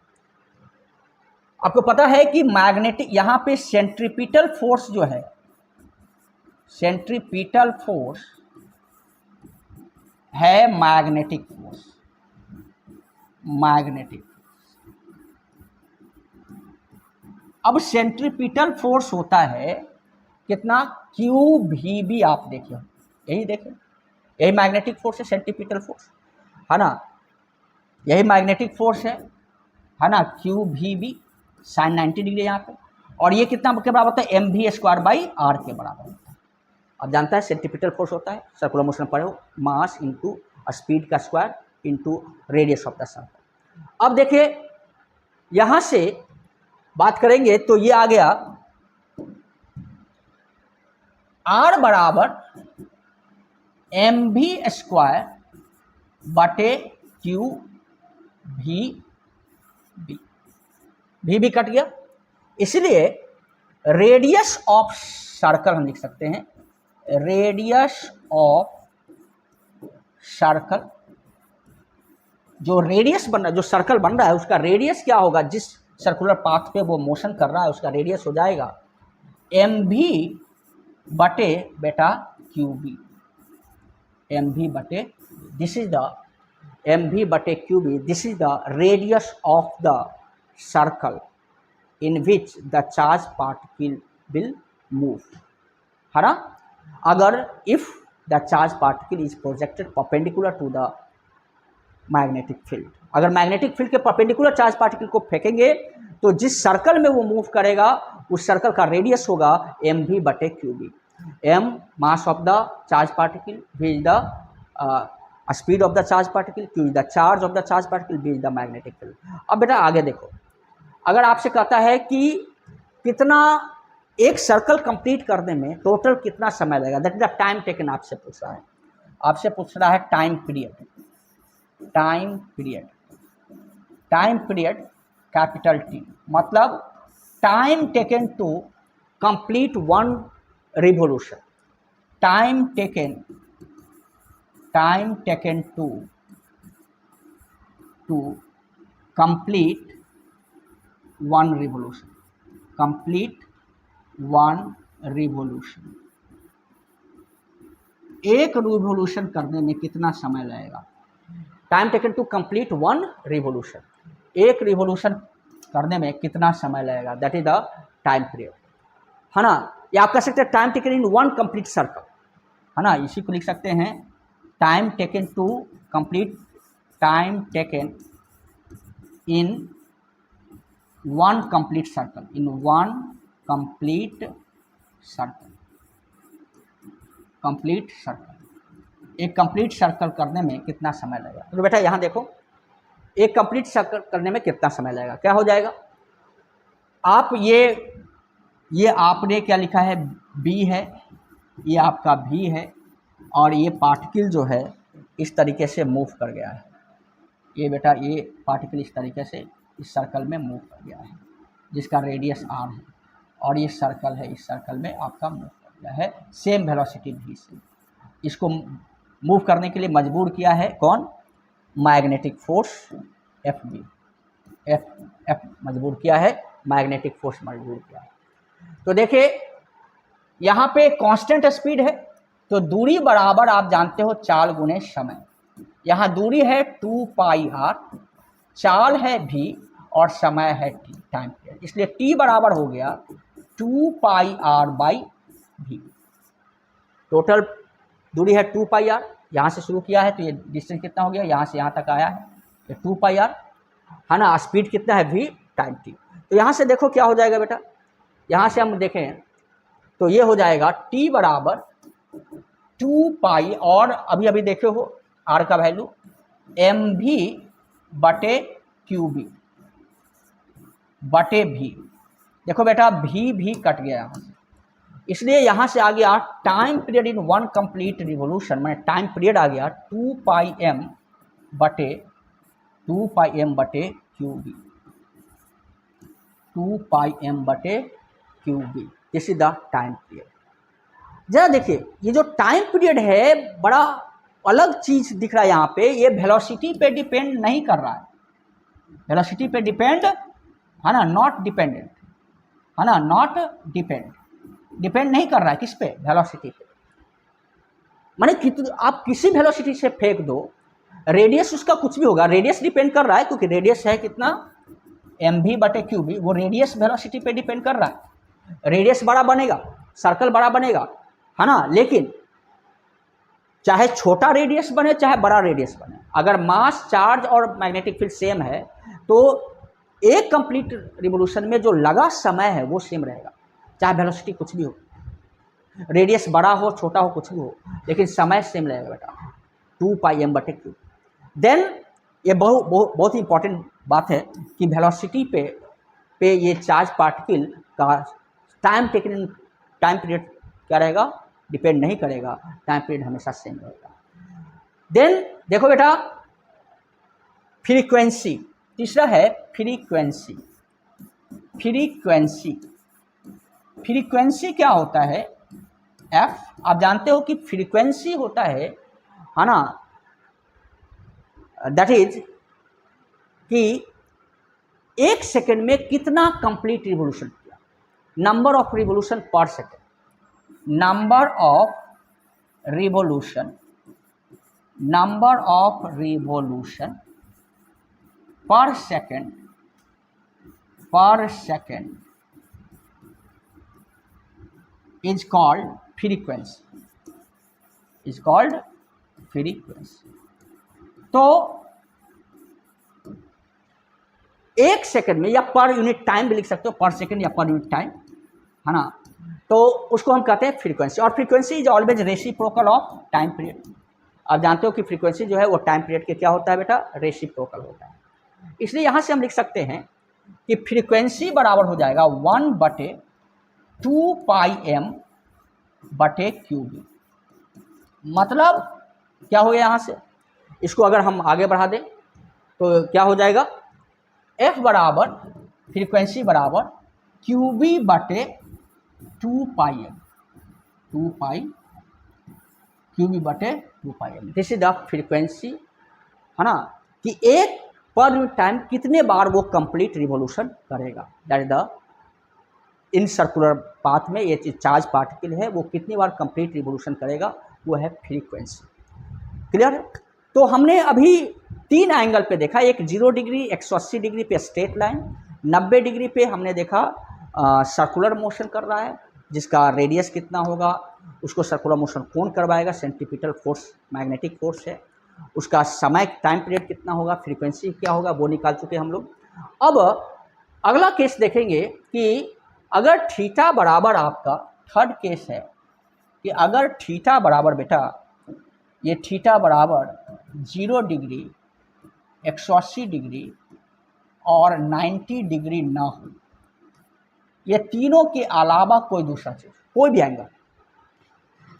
आपको पता है कि मैग्नेटिक, यहाँ पे सेंट्रीपिटल फोर्स जो है, सेंट्रीपिटल फोर्स है मैग्नेटिक फोर्स, मैग्नेटिक। अब सेंट्रीपिटल फोर्स होता है कितना, क्यू भी बी, आप देखिए यही देखें, यही मैग्नेटिक फोर्स है, सेंट्रीपिटल फोर्स है ना, यही मैग्नेटिक फोर्स है ना, Q V B sign 90 degree यहाँ पे, और ये कितना के बराबर होता है, M V square by R के बराबर होता है। अब जानता है सेंट्रीपिटल फोर्स होता है, सर्कुलर मोशन पढ़े हो, मास इंटू स्पीड का square into radius of the circle. अब देखिए यहाँ से बात करेंगे तो ये आ गया आर बराबर एम वी स्क्वायर बटे क्यू भी बी, भी कट गया, इसलिए रेडियस ऑफ सर्कल हम लिख सकते हैं, रेडियस ऑफ सर्कल, जो रेडियस बन रहा है, जो सर्कल बन रहा है उसका रेडियस क्या होगा, जिस सर्कुलर पाथ पे वो मोशन कर रहा है उसका रेडियस हो जाएगा एम भी बटे बेटा क्यू बी, एम भी बटे, दिस इज द एम भी बटे Q B, this is the radius of the circle in which the charge particle will move, है ना। अगर if the charge particle is projected perpendicular to the magnetic field, अगर magnetic field के perpendicular charge particle को फेंकेंगे तो जिस circle में वो मूव करेगा उस सर्कल का रेडियस होगा एम भी बटे Q B, m mass of the charge particle, v is the speed of the charge particle, q is the charge of the charge particle, v is the magnetic field. अब बेटा आगे देखो, अगर आपसे कहता है कि कितना एक सर्कल कंप्लीट करने में टोटल कितना समय लगेगा, that is the time taken, आपसे पूछ रहा है, आपसे पूछ रहा है time period, time period, time period capital T, मतलब time taken to complete one revolution, time taken to complete one revolution, complete one revolution, एक रिवोल्यूशन करने में कितना समय लगेगा, time taken to complete one revolution, एक रिवोल्यूशन करने में कितना समय लगेगा, that is the time period, है ना। या आप कह सकते हैं time taken in one complete circle, है ना, इसी को लिख सकते हैं time taken to complete, time taken in one complete circle, in one complete circle, complete circle, एक कंप्लीट सर्कल करने में कितना समय लगेगा। तो बेटा यहाँ देखो, एक कंप्लीट सर्कल करने में कितना समय लगेगा, क्या हो जाएगा, आप ये आपने क्या लिखा है, बी है, ये आपका भी है, और ये पार्टिकल जो है इस तरीके से मूव कर गया है, ये बेटा ये पार्टिकल इस तरीके से इस सर्कल में मूव कर गया है जिसका रेडियस आर है, और ये सर्कल है, इस सर्कल में आपका मूव कर गया है सेम वेलोसिटी भी से, इसको मूव करने के लिए मजबूर किया है कौन, magnetic force F B, F मजबूर किया है, मैग्नेटिक फोर्स मजबूर किया है। तो देखिए यहाँ पे कांस्टेंट स्पीड है, तो दूरी बराबर आप जानते हो चाल गुने समय, यहाँ दूरी है 2 पाई आर, चाल है भी और समय है टी, टाइम पीरियड, इसलिए टी बराबर हो गया 2 पाई आर बाई भी, टोटल दूरी है 2 पाई आर, यहाँ से शुरू किया है तो ये डिस्टेंस कितना हो गया, यहाँ से यहाँ तक आया है, ये 2 पाई आर, है ना, स्पीड कितना है v टाइम टी। तो यहाँ से देखो क्या हो जाएगा बेटा, यहाँ से हम देखें तो ये हो जाएगा t बराबर 2 पाई, और अभी अभी देखे हो आर का वैल्यू एम भी बटे क्यू बी बटे भी। देखो बेटा भी कट गया यहाँ से, इसलिए यहाँ से आ गया time period in one complete revolution, मैंने टाइम पीरियड आ गया 2 पाई एम बटे क्यू बी, 2 पाई एम बटे Q B, this is the time period. जरा देखिए ये जो टाइम पीरियड है बड़ा अलग चीज दिख रहा है यहाँ पे, ये वेलोसिटी पे डिपेंड नहीं कर रहा है, वेलोसिटी पे डिपेंड है ना, नॉट डिपेंडेंट है ना, नॉट डिपेंड नहीं कर रहा है किस पे, वेलोसिटी पे। माने आप किसी वेलोसिटी से फेंक दो, रेडियस उसका कुछ भी होगा, रेडियस डिपेंड कर रहा है क्योंकि रेडियस है कितना एम भी बटे क्यू बी, वो रेडियस वेलोसिटी पे डिपेंड कर रहा है, रेडियस बड़ा बनेगा, सर्कल बड़ा बनेगा है ना, लेकिन चाहे छोटा रेडियस बने चाहे बड़ा रेडियस बने, अगर मास चार्ज और मैग्नेटिक फील्ड सेम है तो एक कंप्लीट रिवोल्यूशन में जो लगा समय है वो सेम रहेगा, चाहे वेलोसिटी कुछ भी हो, रेडियस बड़ा हो छोटा हो कुछ भी हो, लेकिन समय सेम रहेगा बेटा, 2 पाई एम बटे क्यू। देन ये बहुत ही इंपॉर्टेंट बात है कि वेलोसिटी पे ये चार्ज पार्टिकल का टाइम पीरियड क्या रहेगा, डिपेंड नहीं करेगा, टाइम पीरियड हमेशा सेम रहेगा। देन देखो बेटा फ्रीक्वेंसी, तीसरा है फ्रीक्वेंसी। फ्रीक्वेंसी क्या होता है, एफ, आप जानते हो कि फ्रीक्वेंसी होता है ना, दैट इज कि एक सेकंड में कितना कंप्लीट रिवोल्यूशन किया, number of revolution per second, number of revolution per second is called frequency, तो एक सेकंड में, या पर यूनिट टाइम भी लिख सकते हो, पर सेकंड या पर यूनिट टाइम है ना, तो उसको हम कहते हैं फ्रीक्वेंसी। और frequency is always reciprocal of time period. आप जानते हो कि फ्रीक्वेंसी जो है वो टाइम पीरियड के क्या होता है बेटा, रेसिप्रोकल होता है। इसलिए यहां से हम लिख सकते हैं कि फ्रीक्वेंसी बराबर हो जाएगा 1/2 पाई एम बटे क्यू बी। मतलब क्या हो गया यहाँ से, इसको अगर हम आगे बढ़ा दें तो क्या हो जाएगा, एफ बराबर फ्रीक्वेंसी बराबर क्यू बी बटे 2 पाई एम, क्यू बी बटे 2 pi m, this is the frequency है ना, कि एक पर यूनिट टाइम कितने बार वो कंप्लीट रिवोल्यूशन करेगा, that is the in circular path में ये चार्ज पार्टिकल है वो कितनी बार कंप्लीट रिवोल्यूशन करेगा, वो है फ्रीक्वेंसी। क्लियर है। तो हमने अभी 3 एंगल पे देखा, एक 0 डिग्री 180 डिग्री पे स्ट्रेट लाइन, 90 डिग्री पे हमने देखा सर्कुलर मोशन कर रहा है जिसका रेडियस कितना होगा, उसको सर्कुलर मोशन कौन करवाएगा, सेंट्रीपिटल फोर्स मैग्नेटिक फोर्स है, उसका समय टाइम पीरियड कितना होगा, फ्रीक्वेंसी क्या होगा, वो निकाल चुके हम लोग। अब अगला केस देखेंगे कि अगर थीटा बराबर, आपका थर्ड केस है कि अगर थीटा बराबर बेटा, ये थीटा बराबर 0 डिग्री 180 डिग्री और 90 डिग्री ना हो, ये तीनों के अलावा कोई दूसरा चीज, कोई भी एंगल,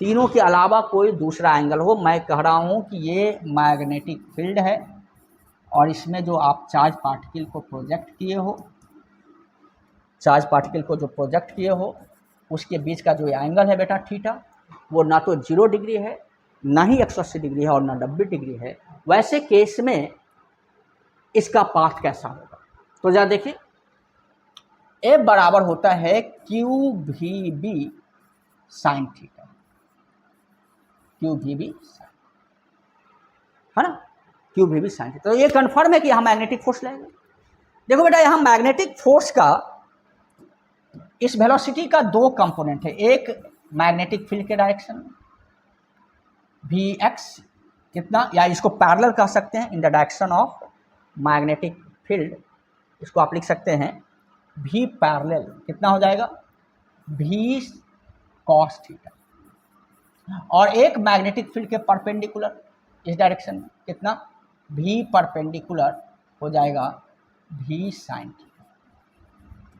तीनों के अलावा कोई दूसरा एंगल हो, मैं कह रहा हूं कि ये मैग्नेटिक फील्ड है और इसमें जो आप चार्ज पार्टिकल को प्रोजेक्ट किए हो, उसके बीच का जो एंगल है बेटा थीटा, वो ना तो 0 डिग्री है, ना ही 180 डिग्री है और ना 90 डिग्री है। वैसे केस में इसका पाथ कैसा होगा, तो जरा देखिए, ए बराबर होता है Q V B sine theta, है ना, Q V B sign theta. तो ये कन्फर्म है कि यहाँ मैग्नेटिक फोर्स लगेगा। देखो बेटा यहाँ मैग्नेटिक फोर्स का, इस वेलोसिटी का 2 कंपोनेंट है, एक मैग्नेटिक फील्ड के डायरेक्शन में वी एक्स कितना, या इसको पैरेलल कह सकते हैं in the direction of magnetic field, इसको आप लिख सकते हैं भी पैरेलल कितना हो जाएगा, भी कॉस थीटा, और एक मैग्नेटिक फील्ड के परपेंडिकुलर इस डायरेक्शन में कितना v परपेंडिकुलर हो जाएगा v साइन थीटा।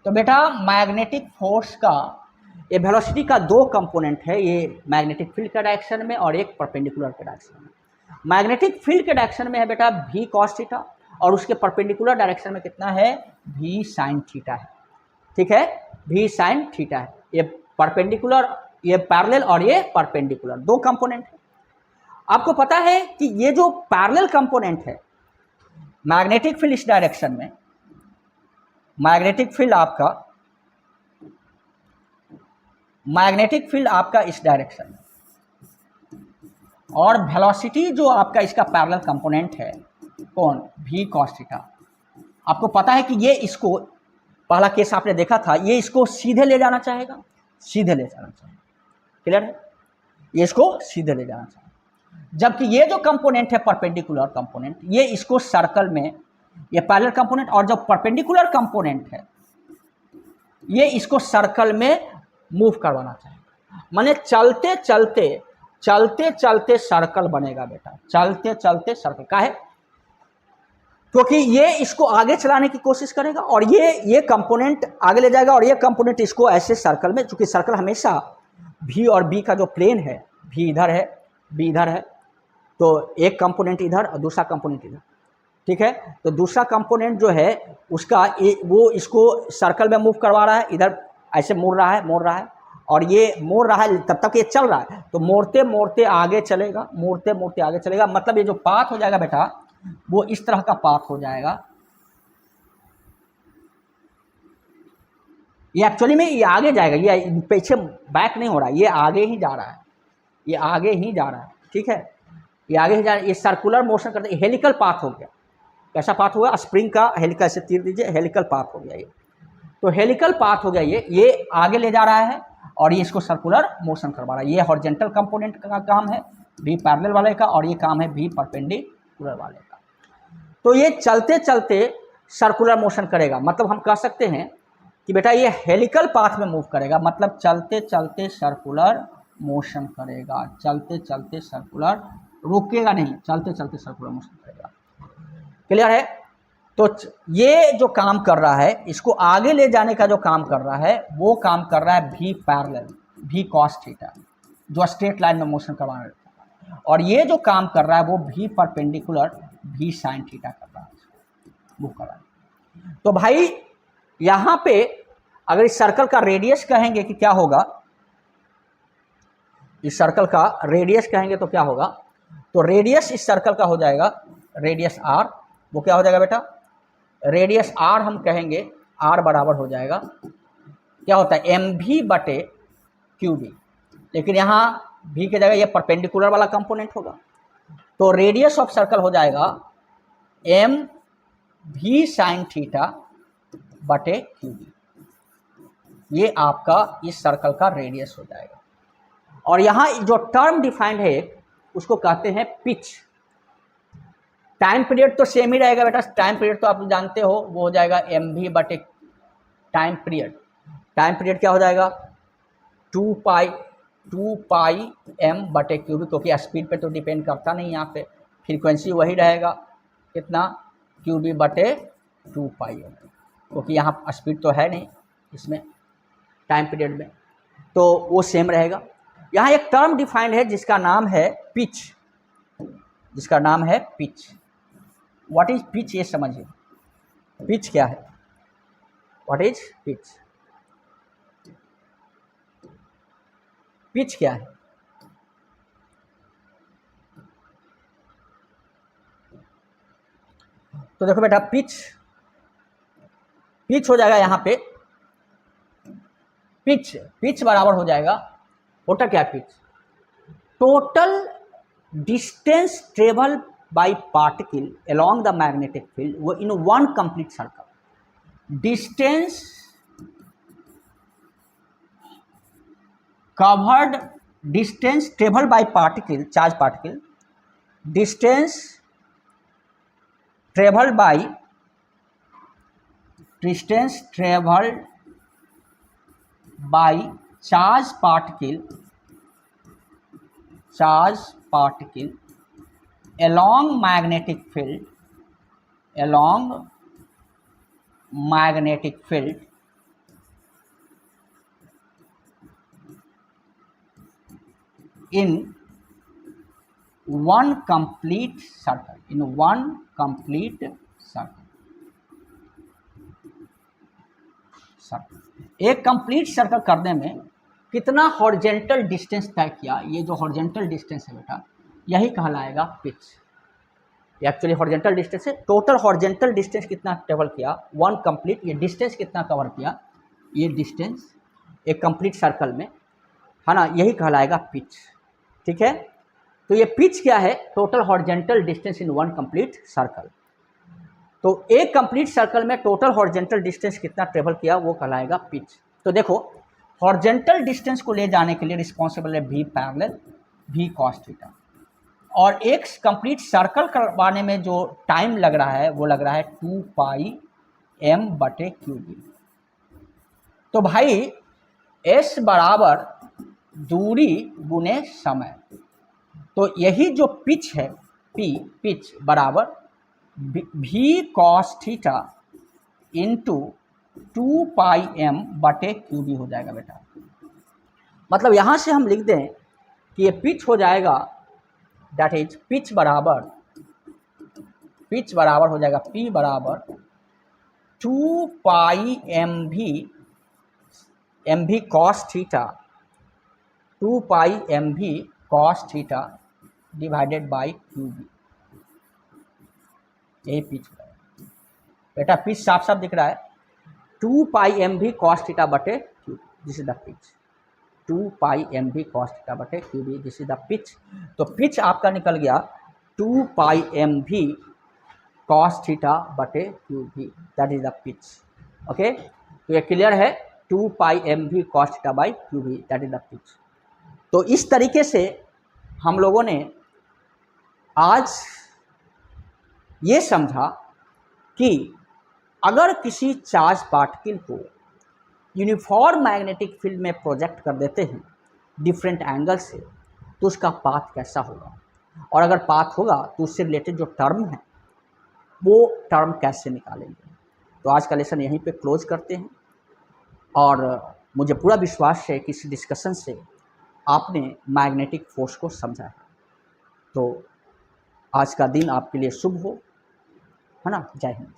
तो बेटा मैग्नेटिक फोर्स का ये वेलोसिटी का दो कंपोनेंट है, ये मैग्नेटिक फील्ड के डायरेक्शन में और एक परपेंडिकुलर के डायरेक्शन में। मैग्नेटिक फील्ड के डायरेक्शन में है बेटा v cos थीटा और उसके परपेंडिकुलर डायरेक्शन में कितना है v sin थीटा है। ठीक है, v sin थीटा है। ये परपेंडिकुलर, ये पैरेलल और ये परपेंडिकुलर दो कंपोनेंट है। आपको पता है कि ये जो पैरेलल कंपोनेंट है मैग्नेटिक फील्ड इस डायरेक्शन में, मैग्नेटिक फील्ड आपका इस डायरेक्शन में और वेलोसिटी जो आपका इसका पैरेलल कंपोनेंट है कौन v cos थीटा। आपको पता है कि ये इसको पहला केस आपने देखा था, ये इसको सीधे ले जाना चाहेगा, सीधे ले जाना चाहेगा, क्लियर है, ये इसको सीधे ले जाना चाहेगा। जबकि ये जो कंपोनेंट है परपेंडिकुलर कंपोनेंट, ये इसको सर्कल में, ये पैरेलल कंपोनेंट और जो परपेंडिकुलर कंपोनेंट है ये इसको सर्कल में मूव करवाना चाहेगा। माने चलते चलते सर्कल बनेगा बेटा, चलते चलते सर्कल का है, क्योंकि ये इसको आगे चलाने की कोशिश करेगा और ये कंपोनेंट आगे ले जाएगा और ये कंपोनेंट इसको ऐसे सर्कल में, चूंकि सर्कल हमेशा v और b का जो प्लेन है, v इधर है b इधर है, तो एक कंपोनेंट इधर और दूसरा कंपोनेंट इधर। ठीक है, तो दूसरा कंपोनेंट जो है उसका वो इसको सर्कल में मूव करवा रहा है, इधर ऐसे मोड़ रहा है और ये मोड़ रहा है, तब तक ये चल रहा है, तो मोड़ते मोड़ते आगे चलेगा, मोड़ते मोड़ते आगे चलेगा। मतलब ये जो पाथ हो जाएगा बेटा वो इस तरह का पाथ हो जाएगा। ये एक्चुअली में ये आगे जाएगा, ये पीछे बैक नहीं हो रहा है, ये आगे ही जा रहा है, ये आगे ही जा रहा है। ठीक है, ये आगे ही जा रहा है, ये सर्कुलर मोशन करते, हेलिकल पाथ हो गया। कैसा पाथ हुआ, स्प्रिंग का हेलिकल, ऐसे तीर दीजिए, हेलिकल पाथ हो गया ये। तो हेलिकल पाथ हो गया, ये आगे ले जा रहा है और ये इसको सर्कुलर मोशन करवा रहा है। ये हॉरिजॉन्टल कंपोनेंट का काम है v पैरेलल वाले का और ये काम है v परपेंडिकुलर वाले का। तो ये चलते चलते सर्कुलर मोशन करेगा, मतलब हम कह सकते हैं कि बेटा ये हेलिकल पाथ में मूव करेगा, मतलब चलते चलते सर्कुलर मोशन करेगा, चलते चलते सर्कुलर, रुकेगा नहीं, चलते चलते सर्कुलर मोशन करेगा। क्लियर है, तो ये जो काम कर रहा है, इसको आगे ले जाने का जो काम कर रहा है वो काम कर रहा है v parallel, v cos theta, जो स्ट्रेट लाइन में मोशन करवाना है, और ये जो काम कर रहा है वो v perpendicular, v sin theta कर रहा है, वो कर रहा है। तो भाई यहाँ पे अगर इस सर्कल का रेडियस कहेंगे कि क्या होगा, इस सर्कल का रेडियस कहेंगे तो क्या होगा, तो रेडियस इस सर्कल का हो जाएगा रेडियस r, वो क्या हो जाएगा बेटा, रेडियस r हम कहेंगे, r बराबर हो जाएगा, क्या होता है mv बटे qb, लेकिन यहाँ v की जगह ये परपेंडिकुलर वाला कंपोनेंट होगा, तो रेडियस ऑफ सर्कल हो जाएगा m v sin थीटा बटे qb, ये आपका इस सर्कल का रेडियस हो जाएगा। और यहाँ जो टर्म डिफाइंड है उसको कहते हैं पिच। टाइम पीरियड तो सेम ही रहेगा बेटा, टाइम पीरियड तो आप जानते हो, वो हो जाएगा mv बटे टाइम पीरियड। टाइम पीरियड क्या हो जाएगा 2 पाई m बटे क्यूबी, क्योंकि स्पीड पे तो डिपेंड करता नहीं, यहाँ पे फ्रीक्वेंसी वही रहेगा, कितना क्यूबी बटे 2 पाई m, क्योंकि यहाँ स्पीड तो है नहीं इसमें टाइम पीरियड में, तो वो सेम रहेगा। यहाँ एक टर्म डिफाइंड है जिसका नाम है पिच, जिसका नाम है पिच। व्हाट इज पिच, ये समझिए, पिच क्या है, व्हाट इज पिच, पिच क्या है। तो देखो बेटा पिच हो जाएगा यहाँ पे, पिच बराबर हो जाएगा, होता क्या pitch, total distance travel by particle along the magnetic field in one complete circle. Distance covered, distance traveled by particle, charge particle, distance traveled by charge particle charge particle along magnetic field in one complete circle एक complete circle करने में कितना horizontal distance तय किया, ये जो horizontal distance है बेटा यही कहलाएगा पिच। एक्चुअली हॉरिजेंटल डिस्टेंस है, टोटल हॉरिजेंटल डिस्टेंस कितना ट्रेवल किया, वन कंप्लीट, ये डिस्टेंस कितना कवर किया, ये डिस्टेंस एक कंप्लीट सर्कल में, है ना, यही कहलाएगा पिच। ठीक है, तो ये पिच क्या है, total horizontal distance in one complete circle. तो एक कंप्लीट सर्कल में टोटल हॉरिजेंटल डिस्टेंस कितना ट्रेवल किया वो कहलाएगा पिच। तो देखो हॉरिजेंटल डिस्टेंस को ले जाने के लिए रिस्पॉन्सिबल है v parallel v cos theta, और एक कंप्लीट सर्कल करवाने में जो टाइम लग रहा है वो लग रहा है 2 पाई m/qb। तो भाई s बराबर दूरी गुने समय, तो यही जो पिच है p, पिच बराबर v cos थीटा इंटू 2 पाई m/qb हो जाएगा बेटा। मतलब यहाँ से हम लिख दें कि ये पिच हो जाएगा, दैट इज पिच बराबर हो जाएगा p बराबर 2 pi mv cos theta, 2 pi mv cos theta divided by qb, यही पिच है बेटा। पिच साफ साफ दिख रहा है, 2 पाई mv cos थीटा बटे q, this is the pitch, 2 pi mv cos theta बटे qB, this is the pitch. तो पिच आपका निकल गया 2 पाई mv cos थीटा बटे qB, that is the pitch. Okay, तो ये क्लियर है, 2 pi mv cos theta by QB, that is the pitch. तो इस तरीके से हम लोगों ने आज ये समझा कि अगर किसी चार्ज पार्टिकल को यूनिफॉर्म मैग्नेटिक फील्ड में प्रोजेक्ट कर देते हैं डिफरेंट एंगल से, तो उसका पाथ कैसा होगा, और अगर पाथ होगा तो उससे रिलेटेड जो टर्म है वो टर्म कैसे निकालेंगे। तो आज का लेसन यहीं पे क्लोज करते हैं, और मुझे पूरा विश्वास है कि इस डिस्कशन से आपने मैग्नेटिक फोर्स को समझा है। तो आज का दिन आपके लिए शुभ हो, है ना। जय हिंद।